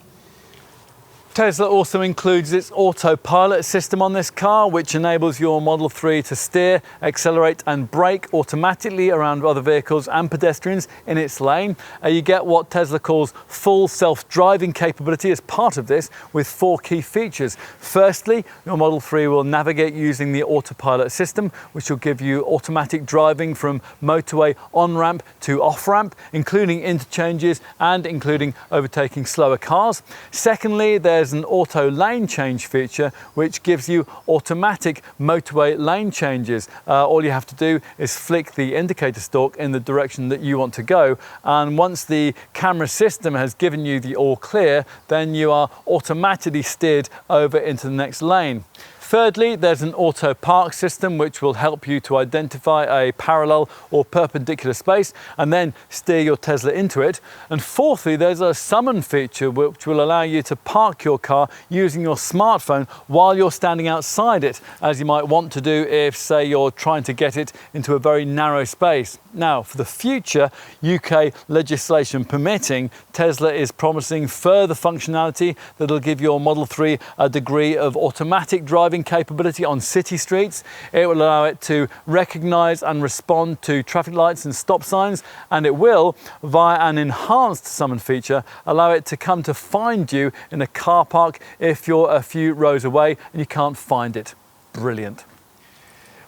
Tesla also includes its autopilot system on this car, which enables your Model 3 to steer, accelerate and brake automatically around other vehicles and pedestrians in its lane. You get what Tesla calls full self-driving capability as part of this, with 4 key features. Firstly, your Model 3 will navigate using the autopilot system, which will give you automatic driving from motorway on-ramp to off-ramp, including interchanges and including overtaking slower cars. Secondly, there's an auto lane change feature which gives you automatic motorway lane changes. All you have to do is flick the indicator stalk in the direction that you want to go, and once the camera system has given you the all clear, then you are automatically steered over into the next lane. Thirdly, there's an auto park system which will help you to identify a parallel or perpendicular space and then steer your Tesla into it. And fourthly, there's a summon feature which will allow you to park your car using your smartphone while you're standing outside it, as you might want to do if, say, you're trying to get it into a very narrow space. Now, for the future, UK legislation permitting, Tesla is promising further functionality that'll give your Model 3 a degree of automatic driving capability on city streets. It will allow it to recognize and respond to traffic lights and stop signs, and it will, via an enhanced summon feature, allow it to come to find you in a car park if you're a few rows away and you can't find it. Brilliant.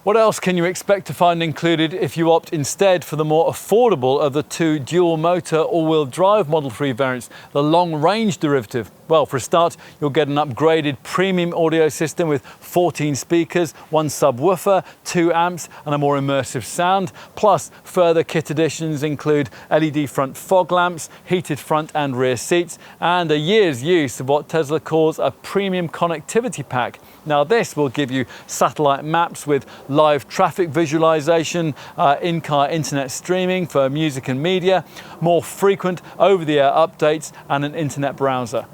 What else can you expect to find included if you opt instead for the more affordable of the 2 dual-motor all-wheel drive Model 3 variants, the long-range derivative? Well, for a start, you'll get an upgraded premium audio system with 14 speakers, 1 subwoofer, 2 amps and a more immersive sound. Plus, further kit additions include LED front fog lamps, heated front and rear seats, and a year's use of what Tesla calls a premium connectivity pack. Now, this will give you satellite maps with live traffic visualization, in-car internet streaming for music and media, more frequent over-the-air updates and an internet browser.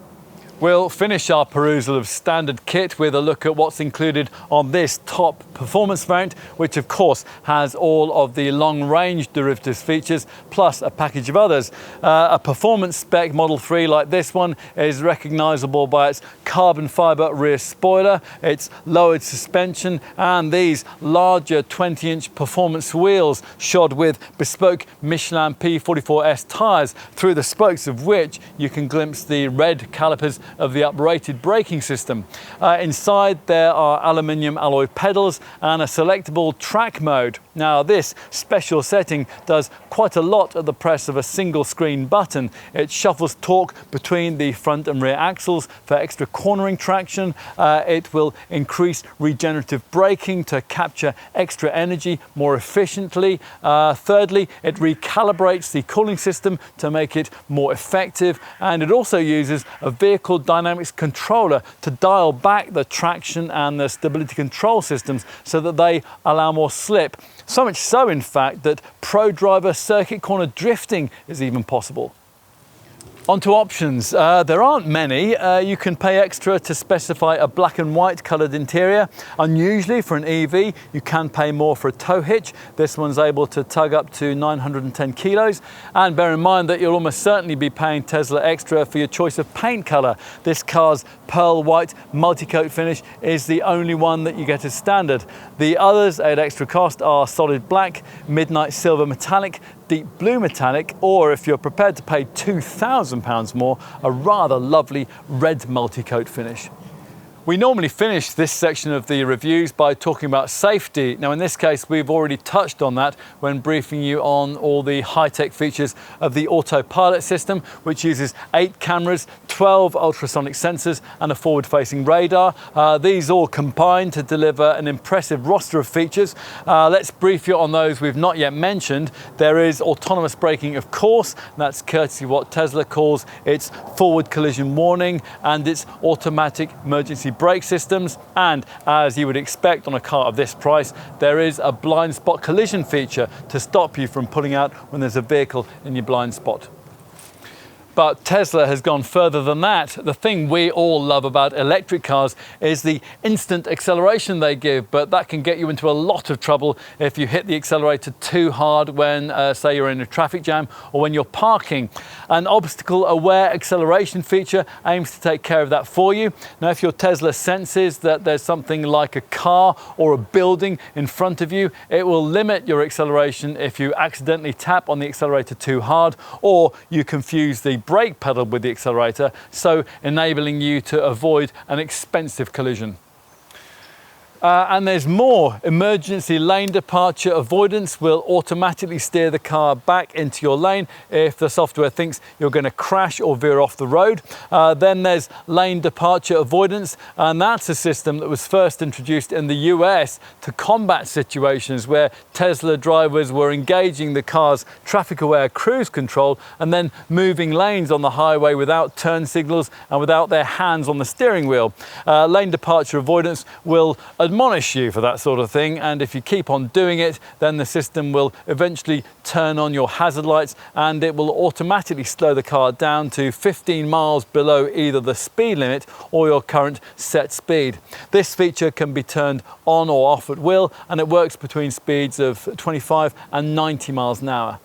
We'll finish our perusal of standard kit with a look at what's included on this top performance variant, which of course has all of the long-range derivatives features, plus a package of others. A performance spec Model 3 like this one is recognizable by its carbon fiber rear spoiler, its lowered suspension, and these larger 20-inch performance wheels shod with bespoke Michelin P44S tires, through the spokes of which you can glimpse the red calipers of the uprated braking system. Inside there are aluminium alloy pedals and a selectable track mode. Now, this special setting does quite a lot at the press of a single screen button. It shuffles torque between the front and rear axles for extra cornering traction. It will increase regenerative braking to capture extra energy more efficiently. Thirdly, it recalibrates the cooling system to make it more effective, and it also uses a vehicle dynamics controller to dial back the traction and the stability control systems so that they allow more slip. So much so, in fact, that pro driver circuit corner drifting is even possible. On to options. There aren't many. You can pay extra to specify a black and white coloured interior. Unusually for an EV, you can pay more for a tow hitch. This one's able to tug up to 910 kilos. And bear in mind that you'll almost certainly be paying Tesla extra for your choice of paint colour. This car's pearl white multi-coat finish is the only one that you get as standard. The others at extra cost are solid black, midnight silver metallic, deep blue metallic, or if you're prepared to pay £2,000 more, a rather lovely red multi-coat finish. We normally finish this section of the reviews by talking about safety. Now, in this case, we've already touched on that when briefing you on all the high-tech features of the autopilot system, which uses 8 cameras, 12 ultrasonic sensors and a forward-facing radar. These all combine to deliver an impressive roster of features. Let's brief you on those we've not yet mentioned. There is autonomous braking, of course. That's courtesy of what Tesla calls its forward collision warning and its automatic emergency brake systems, and as you would expect on a car of this price, there is a blind spot collision feature to stop you from pulling out when there's a vehicle in your blind spot. But Tesla has gone further than that. The thing we all love about electric cars is the instant acceleration they give, but that can get you into a lot of trouble if you hit the accelerator too hard when, say, you're in a traffic jam or when you're parking. An obstacle-aware acceleration feature aims to take care of that for you. Now, if your Tesla senses that there's something like a car or a building in front of you, it will limit your acceleration if you accidentally tap on the accelerator too hard or you confuse the brake pedal with the accelerator, so enabling you to avoid an expensive collision. And there's more. Emergency lane departure avoidance will automatically steer the car back into your lane if the software thinks you're going to crash or veer off the road. Then there's lane departure avoidance, and that's a system that was first introduced in the US to combat situations where Tesla drivers were engaging the car's traffic-aware cruise control and then moving lanes on the highway without turn signals and without their hands on the steering wheel. Lane departure avoidance will admonish you for that sort of thing, and if you keep on doing it, then the system will eventually turn on your hazard lights and it will automatically slow the car down to 15 miles below either the speed limit or your current set speed. This feature can be turned on or off at will, and it works between speeds of 25 and 90 miles an hour.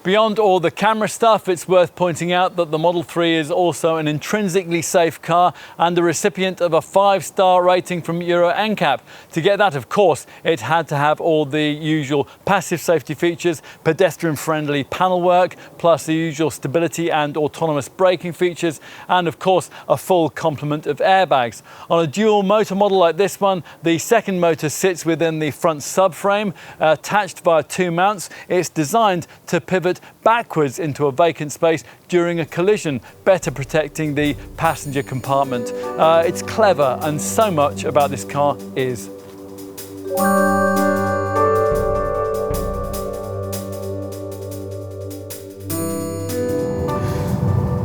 Beyond all the camera stuff, it's worth pointing out that the Model 3 is also an intrinsically safe car and a recipient of a 5-star rating from Euro NCAP. To get that, of course, it had to have all the usual passive safety features, pedestrian-friendly panel work, plus the usual stability and autonomous braking features, and of course, a full complement of airbags. On a dual motor model like this one, the second motor sits within the front subframe, attached via 2 mounts. It's designed to pivot backwards into a vacant space during a collision, better protecting the passenger compartment. It's clever, and so much about this car is.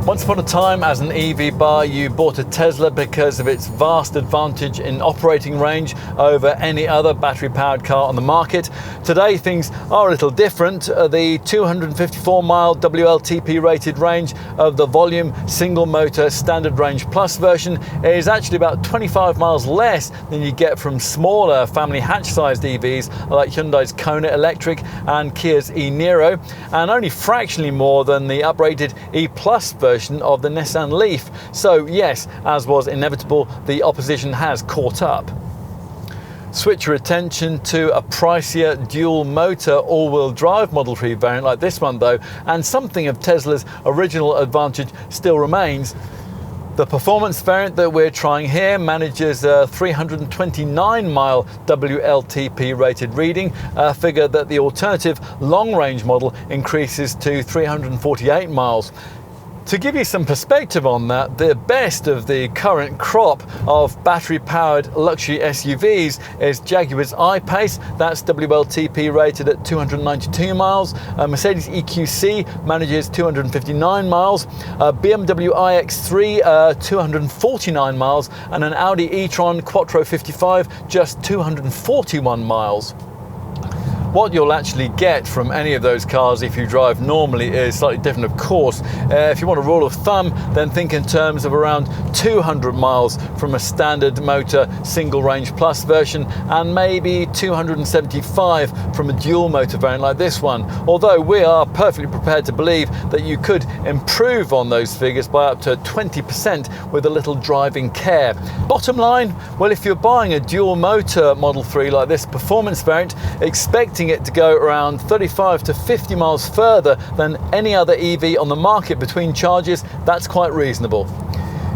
Once upon a time, as an EV buyer, you bought a Tesla because of its vast advantage in operating range over any other battery-powered car on the market. Today, things are a little different. The 254-mile WLTP-rated range of the volume single-motor standard range plus version is actually about 25 miles less than you get from smaller family hatch-sized EVs like Hyundai's Kona Electric and Kia's e-Niro, and only fractionally more than the uprated E-Plus version of the Nissan Leaf. So yes, as was inevitable, the opposition has caught up. Switch your attention to a pricier dual motor all-wheel drive Model 3 variant like this one though, and something of Tesla's original advantage still remains. The performance variant that we're trying here manages a 329-mile WLTP rated reading, a figure that the alternative long-range model increases to 348 miles. To give you some perspective on that, the best of the current crop of battery-powered luxury SUVs is Jaguar's I-Pace. That's WLTP rated at 292 miles. Mercedes EQC manages 259 miles. BMW iX3 249 miles, and an Audi e-tron Quattro 55 just 241 miles. What you'll actually get from any of those cars if you drive normally is slightly different, of course. If you want a rule of thumb, then think in terms of around 200 miles from a standard motor single range plus version, and maybe 275 from a dual motor variant like this one. Although we are perfectly prepared to believe that you could improve on those figures by up to 20% with a little driving care. Bottom line, well, if you're buying a dual motor Model 3 like this performance variant, expecting it to go around 35 to 50 miles further than any other EV on the market between charges, that's quite reasonable.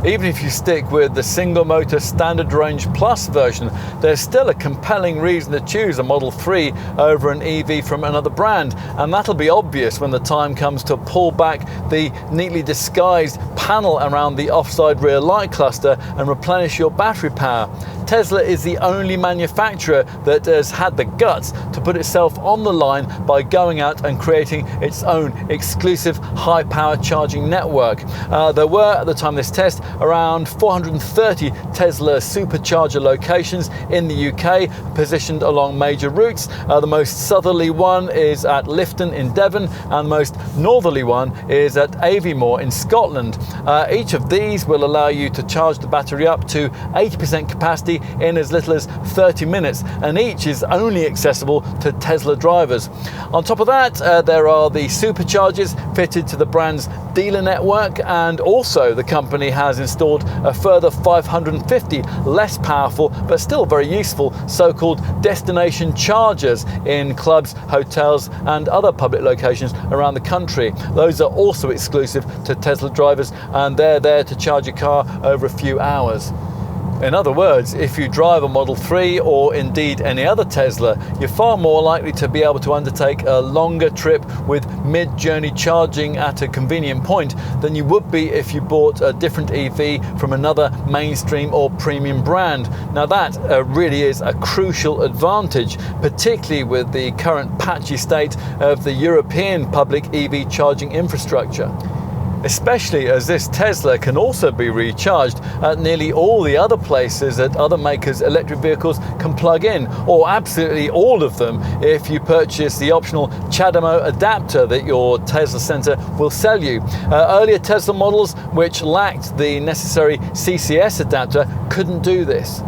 Even if you stick with the single motor standard range plus version, there's still a compelling reason to choose a Model 3 over an EV from another brand, and that'll be obvious when the time comes to pull back the neatly disguised panel around the offside rear light cluster and replenish your battery power. Tesla is the only manufacturer that has had the guts to put itself on the line by going out and creating its own exclusive high-power charging network. There were, at the time of this test, around 430 Tesla supercharger locations in the UK, positioned along major routes. The most southerly one is at Lifton in Devon, and the most northerly one is at Aviemore in Scotland. Each of these will allow you to charge the battery up to 80% capacity in as little as 30 minutes, and each is only accessible to Tesla drivers. On top of that, there are the superchargers fitted to the brand's dealer network, and also the company has installed a further 550 less powerful but still very useful so-called destination chargers in clubs, hotels and other public locations around the country. Those are also exclusive to Tesla drivers, and they're there to charge your car over a few hours. In other words, if you drive a Model 3 or indeed any other Tesla, you're far more likely to be able to undertake a longer trip with mid-journey charging at a convenient point than you would be if you bought a different EV from another mainstream or premium brand. Now that really is a crucial advantage, particularly with the current patchy state of the European public EV charging infrastructure. Especially as this Tesla can also be recharged at nearly all the other places that other makers' electric vehicles can plug in, or absolutely all of them if you purchase the optional CHAdeMO adapter that your Tesla Center will sell you. Earlier Tesla models which lacked the necessary CCS adapter couldn't do this.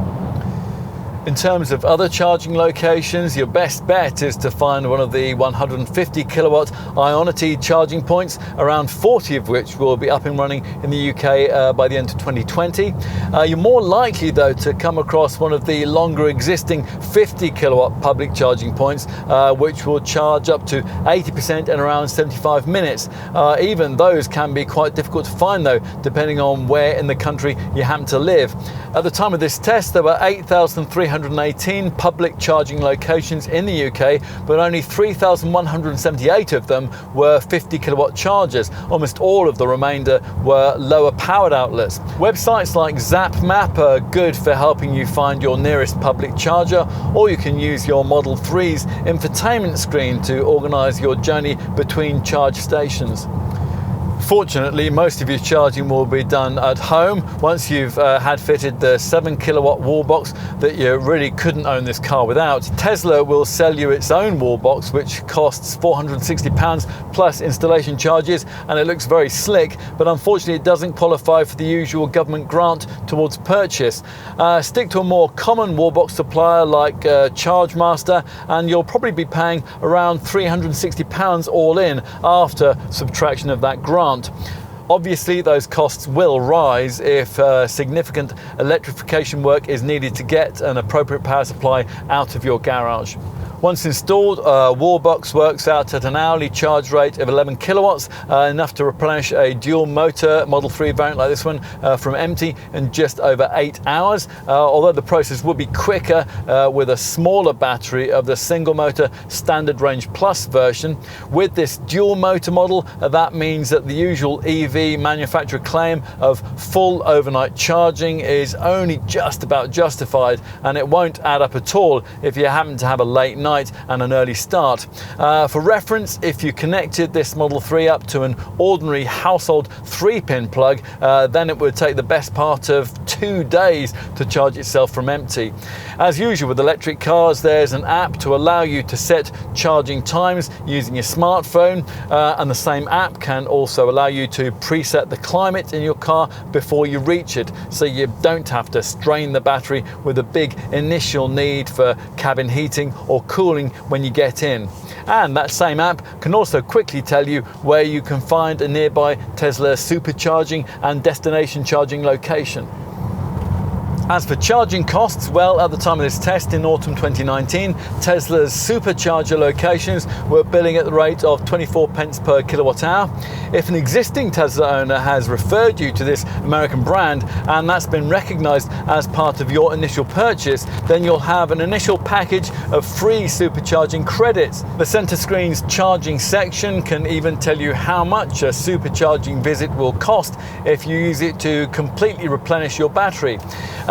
In terms of other charging locations, your best bet is to find one of the 150 kilowatt Ionity charging points, around 40 of which will be up and running in the UK by the end of 2020. You're more likely though to come across one of the longer existing 50 kilowatt public charging points, which will charge up to 80% in around 75 minutes. Even those can be quite difficult to find though, depending on where in the country you happen to live. At the time of this test, there were 8,318 public charging locations in the UK, but only 3,178 of them were 50 kilowatt chargers. Almost all of the remainder were lower powered outlets. Websites like ZapMap are good for helping you find your nearest public charger, or you can use your Model 3's infotainment screen to organise your journey between charge stations. Fortunately, most of your charging will be done at home once you've had fitted the 7 kilowatt wall box that you really couldn't own this car without. Tesla will sell you its own wall box, which costs £460 plus installation charges, and it looks very slick, but unfortunately it doesn't qualify for the usual government grant towards purchase. Stick to a more common wall box supplier like ChargeMaster, and you'll probably be paying around £360 all in after subtraction of that grant. Obviously, those costs will rise if significant electrification work is needed to get an appropriate power supply out of your garage. Once installed, Wallbox works out at an hourly charge rate of 11 kilowatts, enough to replenish a dual motor Model 3 variant like this one from empty in just over 8 hours, although the process will be quicker with a smaller battery of the single motor standard range plus version. With this dual motor model, that means that the usual EV manufacturer claim of full overnight charging is only just about justified, and it won't add up at all if you happen to have a late night and an early start. For reference, if you connected this Model 3 up to an ordinary household 3-pin plug, then it would take the best part of 2 days to charge itself from empty. As usual with electric cars, there's an app to allow you to set charging times using your smartphone, and the same app can also allow you to preset the climate in your car before you reach it, so you don't have to strain the battery with a big initial need for cabin heating or cooling when you get in. And that same app can also quickly tell you where you can find a nearby Tesla supercharging and destination charging location. As for charging costs, well, at the time of this test in autumn 2019, Tesla's supercharger locations were billing at the rate of 24 pence per kilowatt hour. If an existing Tesla owner has referred you to this American brand and that's been recognized as part of your initial purchase, then you'll have an initial package of free supercharging credits. The center screen's charging section can even tell you how much a supercharging visit will cost if you use it to completely replenish your battery.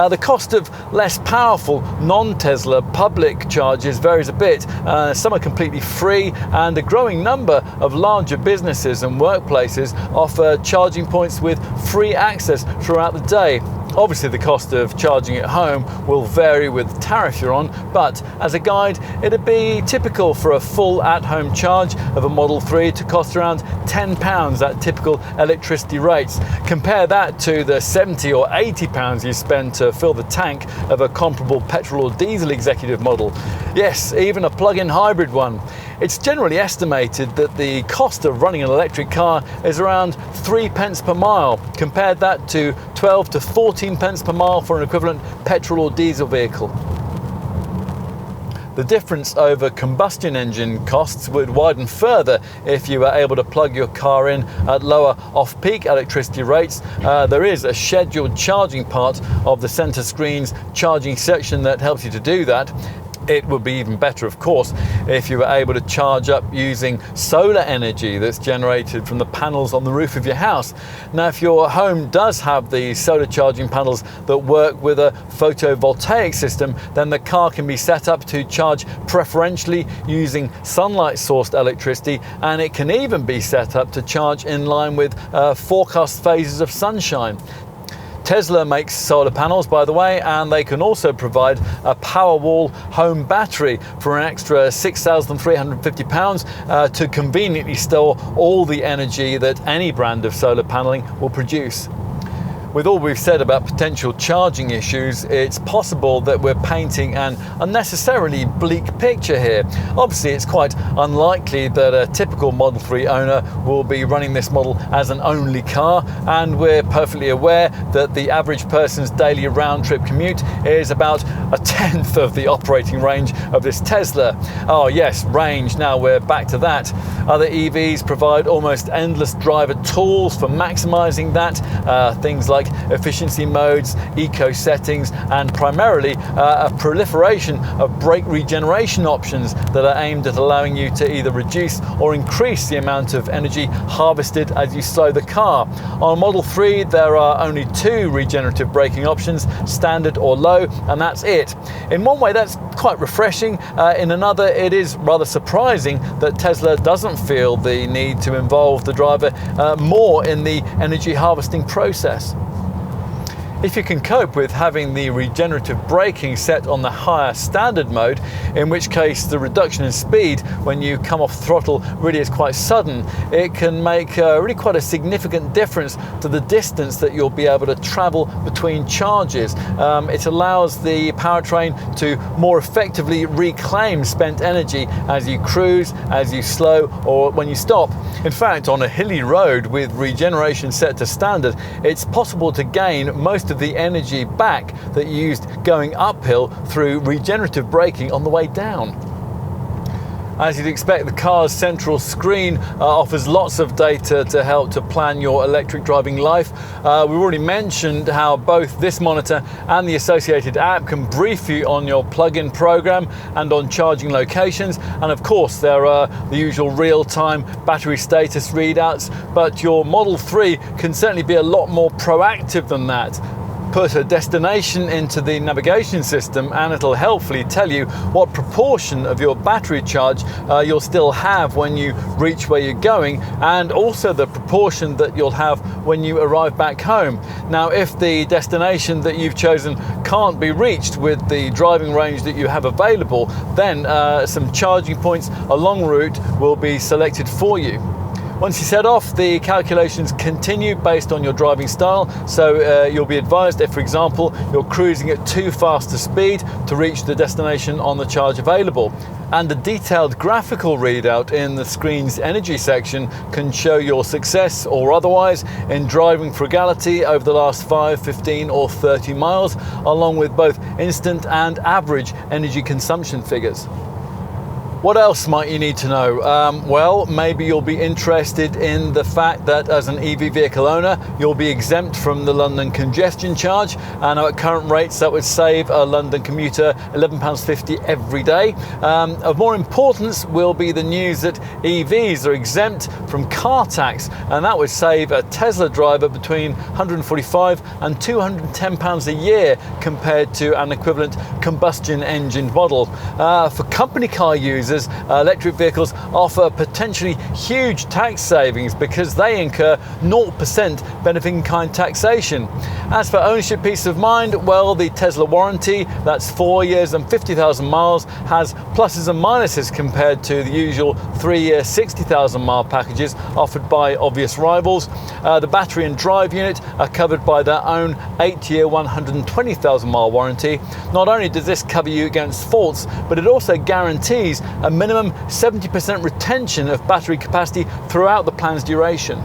The cost of less powerful non-Tesla public charges varies a bit. Some are completely free, and a growing number of larger businesses and workplaces offer charging points with free access throughout the day. Obviously, the cost of charging at home will vary with the tariff you're on, but as a guide, it'd be typical for a full at-home charge of a Model 3 to cost around £10 at typical electricity rates. Compare that to the £70 or £80 you spend to fill the tank of a comparable petrol or diesel executive model. Yes, even a plug-in hybrid one. It's generally estimated that the cost of running an electric car is around 3 pence per mile. Compared that to 12 to 14 pence per mile for an equivalent petrol or diesel vehicle. The difference over combustion engine costs would widen further if you were able to plug your car in at lower off-peak electricity rates. There is a scheduled charging part of the centre screen's charging section that helps you to do that. It would be even better, of course, if you were able to charge up using solar energy that's generated from the panels on the roof of your house. Now, if your home does have the solar charging panels that work with a photovoltaic system, then the car can be set up to charge preferentially using sunlight-sourced electricity, and it can even be set up to charge in line with forecast phases of sunshine. Tesla makes solar panels, by the way, and they can also provide a Powerwall home battery for an extra £6,350 to conveniently store all the energy that any brand of solar paneling will produce. With all we've said about potential charging issues, it's possible that we're painting an unnecessarily bleak picture here. Obviously, it's quite unlikely that a typical Model 3 owner will be running this model as an only car, and we're perfectly aware that the average person's daily round-trip commute is about a tenth of the operating range of this Tesla. Oh yes, range, now we're back to that. Other EVs provide almost endless driver tools for maximising that, things like efficiency modes, eco settings, and primarily a proliferation of brake regeneration options that are aimed at allowing you to either reduce or increase the amount of energy harvested as you slow the car. On Model 3 there are only 2 regenerative braking options, standard or low, and that's it. In one way that's quite refreshing, in another it is rather surprising that Tesla doesn't feel the need to involve the driver more in the energy harvesting process. If you can cope with having the regenerative braking set on the higher standard mode, in which case the reduction in speed when you come off throttle really is quite sudden, it can make really quite a significant difference to the distance that you'll be able to travel between charges. It allows the powertrain to more effectively reclaim spent energy as you cruise, as you slow, or when you stop. In fact, on a hilly road with regeneration set to standard, it's possible to gain most of the energy back that you used going uphill through regenerative braking on the way down. As you'd expect, the car's central screen offers lots of data to help to plan your electric driving life. We've already mentioned how both this monitor and the associated app can brief you on your plug-in program and on charging locations, and of course there are the usual real-time battery status readouts, but your Model 3 can certainly be a lot more proactive than that. Put a destination into the navigation system and it'll helpfully tell you what proportion of your battery charge you'll still have when you reach where you're going, and also the proportion that you'll have when you arrive back home. Now, if the destination that you've chosen can't be reached with the driving range that you have available, then some charging points along route will be selected for you. Once you set off, the calculations continue based on your driving style, so you'll be advised if, for example, you're cruising at too fast a speed to reach the destination on the charge available. And a detailed graphical readout in the screen's energy section can show your success or otherwise in driving frugality over the last 5, 15 or 30 miles, along with both instant and average energy consumption figures. What else might you need to know? Well, maybe you'll be interested in the fact that as an EV vehicle owner, you'll be exempt from the London congestion charge, and at current rates that would save a London commuter £11.50 every day. Of more importance will be the news that EVs are exempt from car tax, and that would save a Tesla driver between £145 and £210 a year compared to an equivalent combustion-engined model. For company car users, electric vehicles offer potentially huge tax savings because they incur 0% benefit-in-kind taxation. As for ownership peace of mind, well, the Tesla warranty, that's 4 years and 50,000 miles, has pluses and minuses compared to the usual 3-year 60,000 mile packages offered by obvious rivals. The battery and drive unit are covered by their own 8-year 120,000 mile warranty. Not only does this cover you against faults, but it also guarantees a minimum 70% retention of battery capacity throughout the plan's duration.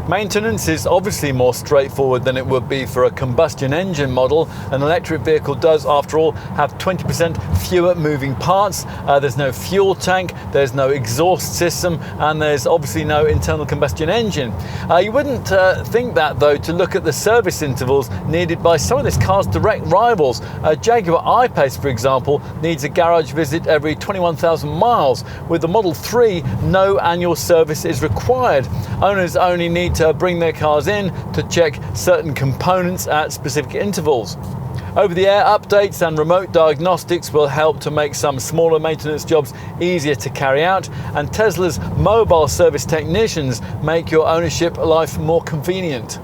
Maintenance is obviously more straightforward than it would be for a combustion engine model. An electric vehicle does, after all, have 20% fewer moving parts. There's no fuel tank, there's no exhaust system, and there's obviously no internal combustion engine. You wouldn't think that, though, to look at the service intervals needed by some of this car's direct rivals. Jaguar I-Pace, for example, needs a garage visit every 21,000 miles. With the Model 3, no annual service is required. Owners only need to bring their cars in to check certain components at specific intervals. Over-the-air updates and remote diagnostics will help to make some smaller maintenance jobs easier to carry out, and Tesla's mobile service technicians make your ownership life more convenient.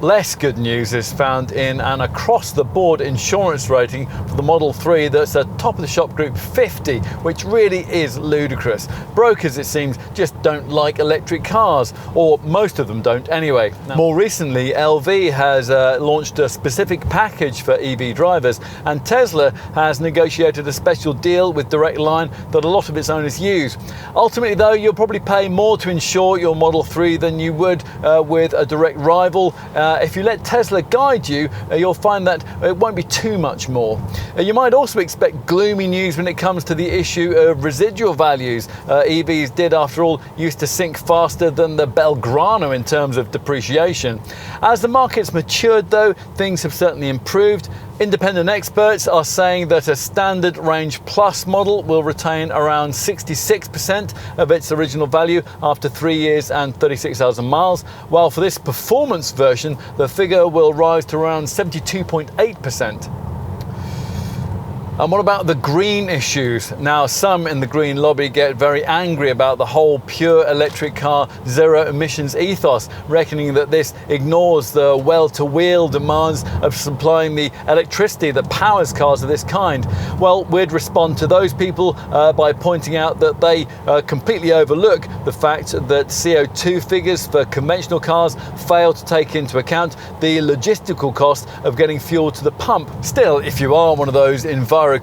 Less good news is found in an across-the-board insurance rating for the Model 3 that's a top-of-the-shop group 50, which really is ludicrous. Brokers, it seems, just don't like electric cars, or most of them don't anyway. More recently, LV has launched a specific package for EV drivers, and Tesla has negotiated a special deal with Direct Line that a lot of its owners use. Ultimately, though, you'll probably pay more to insure your Model 3 than you would with a direct rival. If you let Tesla guide you, you'll find that it won't be too much more. You might also expect gloomy news when it comes to the issue of residual values. EVs did, after all, used to sink faster than the Belgrano in terms of depreciation. As the market's matured, though, things have certainly improved. Independent experts are saying that a standard range plus model will retain around 66% of its original value after 3 years and 36,000 miles, while for this performance version, the figure will rise to around 72.8%. And what about the green issues? Now, some in the green lobby get very angry about the whole pure electric car zero emissions ethos, reckoning that this ignores the well-to-wheel demands of supplying the electricity that powers cars of this kind. Well, we'd respond to those people by pointing out that they completely overlook the fact that CO2 figures for conventional cars fail to take into account the logistical cost of getting fuel to the pump. Still, if you are one of those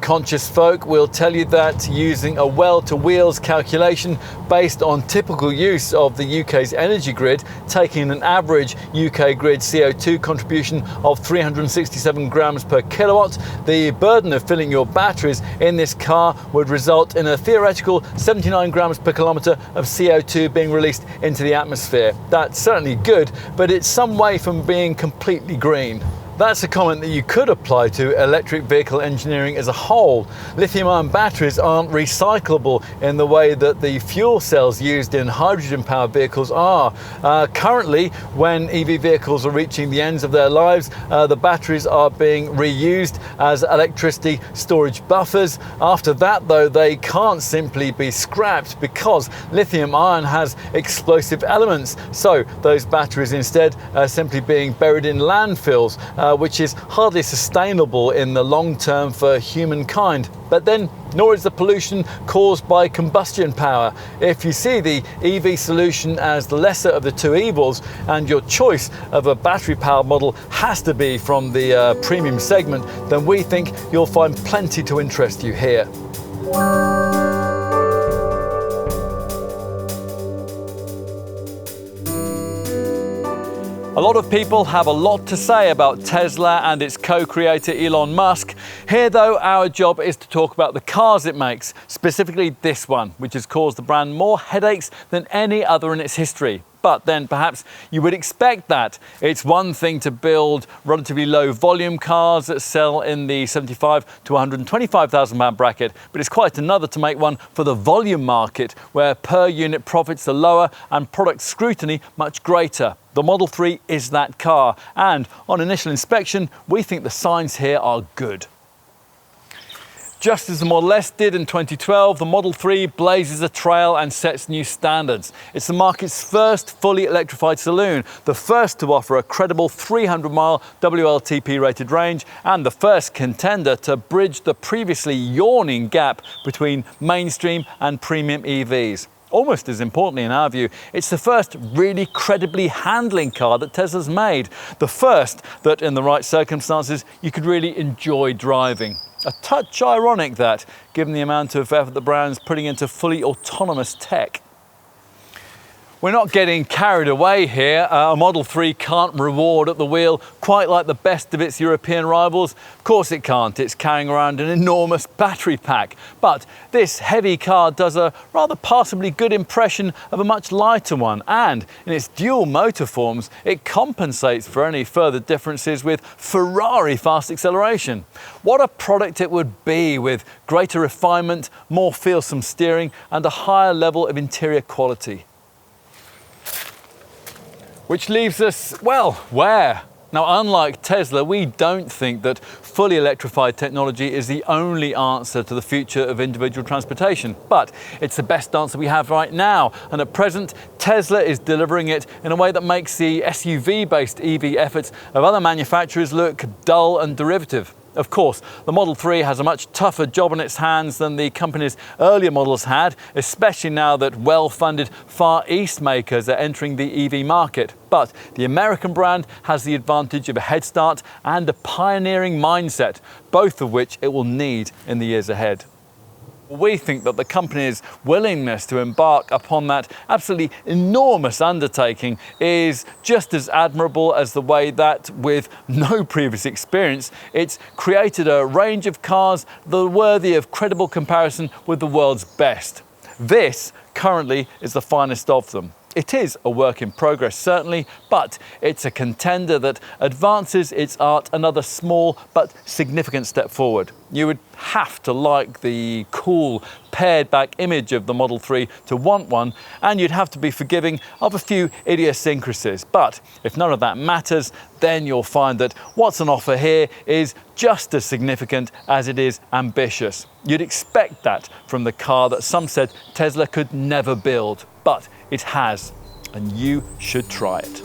conscious folk, will tell you that using a well-to-wheels calculation based on typical use of the UK's energy grid, taking an average UK grid CO2 contribution of 367 grams per kilowatt, the burden of filling your batteries in this car would result in a theoretical 79 grams per kilometre of CO2 being released into the atmosphere. That's certainly good, but it's some way from being completely green. That's a comment that you could apply to electric vehicle engineering as a whole. Lithium-ion batteries aren't recyclable in the way that the fuel cells used in hydrogen-powered vehicles are. Currently, when EV vehicles are reaching the ends of their lives, the batteries are being reused as electricity storage buffers. After that, though, they can't simply be scrapped because lithium-ion has explosive elements. So those batteries instead are simply being buried in landfills, which is hardly sustainable in the long term for humankind. But then, nor is the pollution caused by combustion power. If you see the EV solution as the lesser of the two evils, and your choice of a battery-powered model has to be from the premium segment, then we think you'll find plenty to interest you here. A lot of people have a lot to say about Tesla and its co-creator Elon Musk. Here though, our job is to talk about the cars it makes, specifically this one, which has caused the brand more headaches than any other in its history. But then perhaps you would expect that. It's one thing to build relatively low volume cars that sell in the 75 to 125,000 pound bracket, but it's quite another to make one for the volume market, where per unit profits are lower and product scrutiny much greater. The Model 3 is that car, and on initial inspection, we think the signs here are good. Just as the Model S did in 2012, the Model 3 blazes a trail and sets new standards. It's the market's first fully electrified saloon, the first to offer a credible 300-mile WLTP rated range, and the first contender to bridge the previously yawning gap between mainstream and premium EVs. Almost as importantly, in our view, it's the first really credibly handling car that Tesla's made. The first that, in the right circumstances, you could really enjoy driving. A touch ironic that, given the amount of effort the brand's putting into fully autonomous tech. We're not getting carried away here. A Model 3 can't reward at the wheel quite like the best of its European rivals. Of course it can't, it's carrying around an enormous battery pack. But this heavy car does a rather passably good impression of a much lighter one, and in its dual motor forms, it compensates for any further differences with Ferrari fast acceleration. What a product it would be with greater refinement, more feelsome steering, and a higher level of interior quality. Which leaves us, well, where? Now, unlike Tesla, we don't think that fully electrified technology is the only answer to the future of individual transportation, but it's the best answer we have right now. And at present, Tesla is delivering it in a way that makes the SUV-based EV efforts of other manufacturers look dull and derivative. Of course, the Model 3 has a much tougher job on its hands than the company's earlier models had, especially now that well-funded Far East makers are entering the EV market. But the American brand has the advantage of a head start and a pioneering mindset, both of which it will need in the years ahead. We think that the company's willingness to embark upon that absolutely enormous undertaking is just as admirable as the way that, with no previous experience, it's created a range of cars that are worthy of credible comparison with the world's best. This currently is the finest of them. It is a work in progress, certainly, but it's a contender that advances its art another small but significant step forward. You would have to like the cool, pared-back image of the Model 3 to want one, and you'd have to be forgiving of a few idiosyncrasies. But if none of that matters, then you'll find that what's on offer here is just as significant as it is ambitious. You'd expect that from the car that some said Tesla could never build, but it has, and you should try it.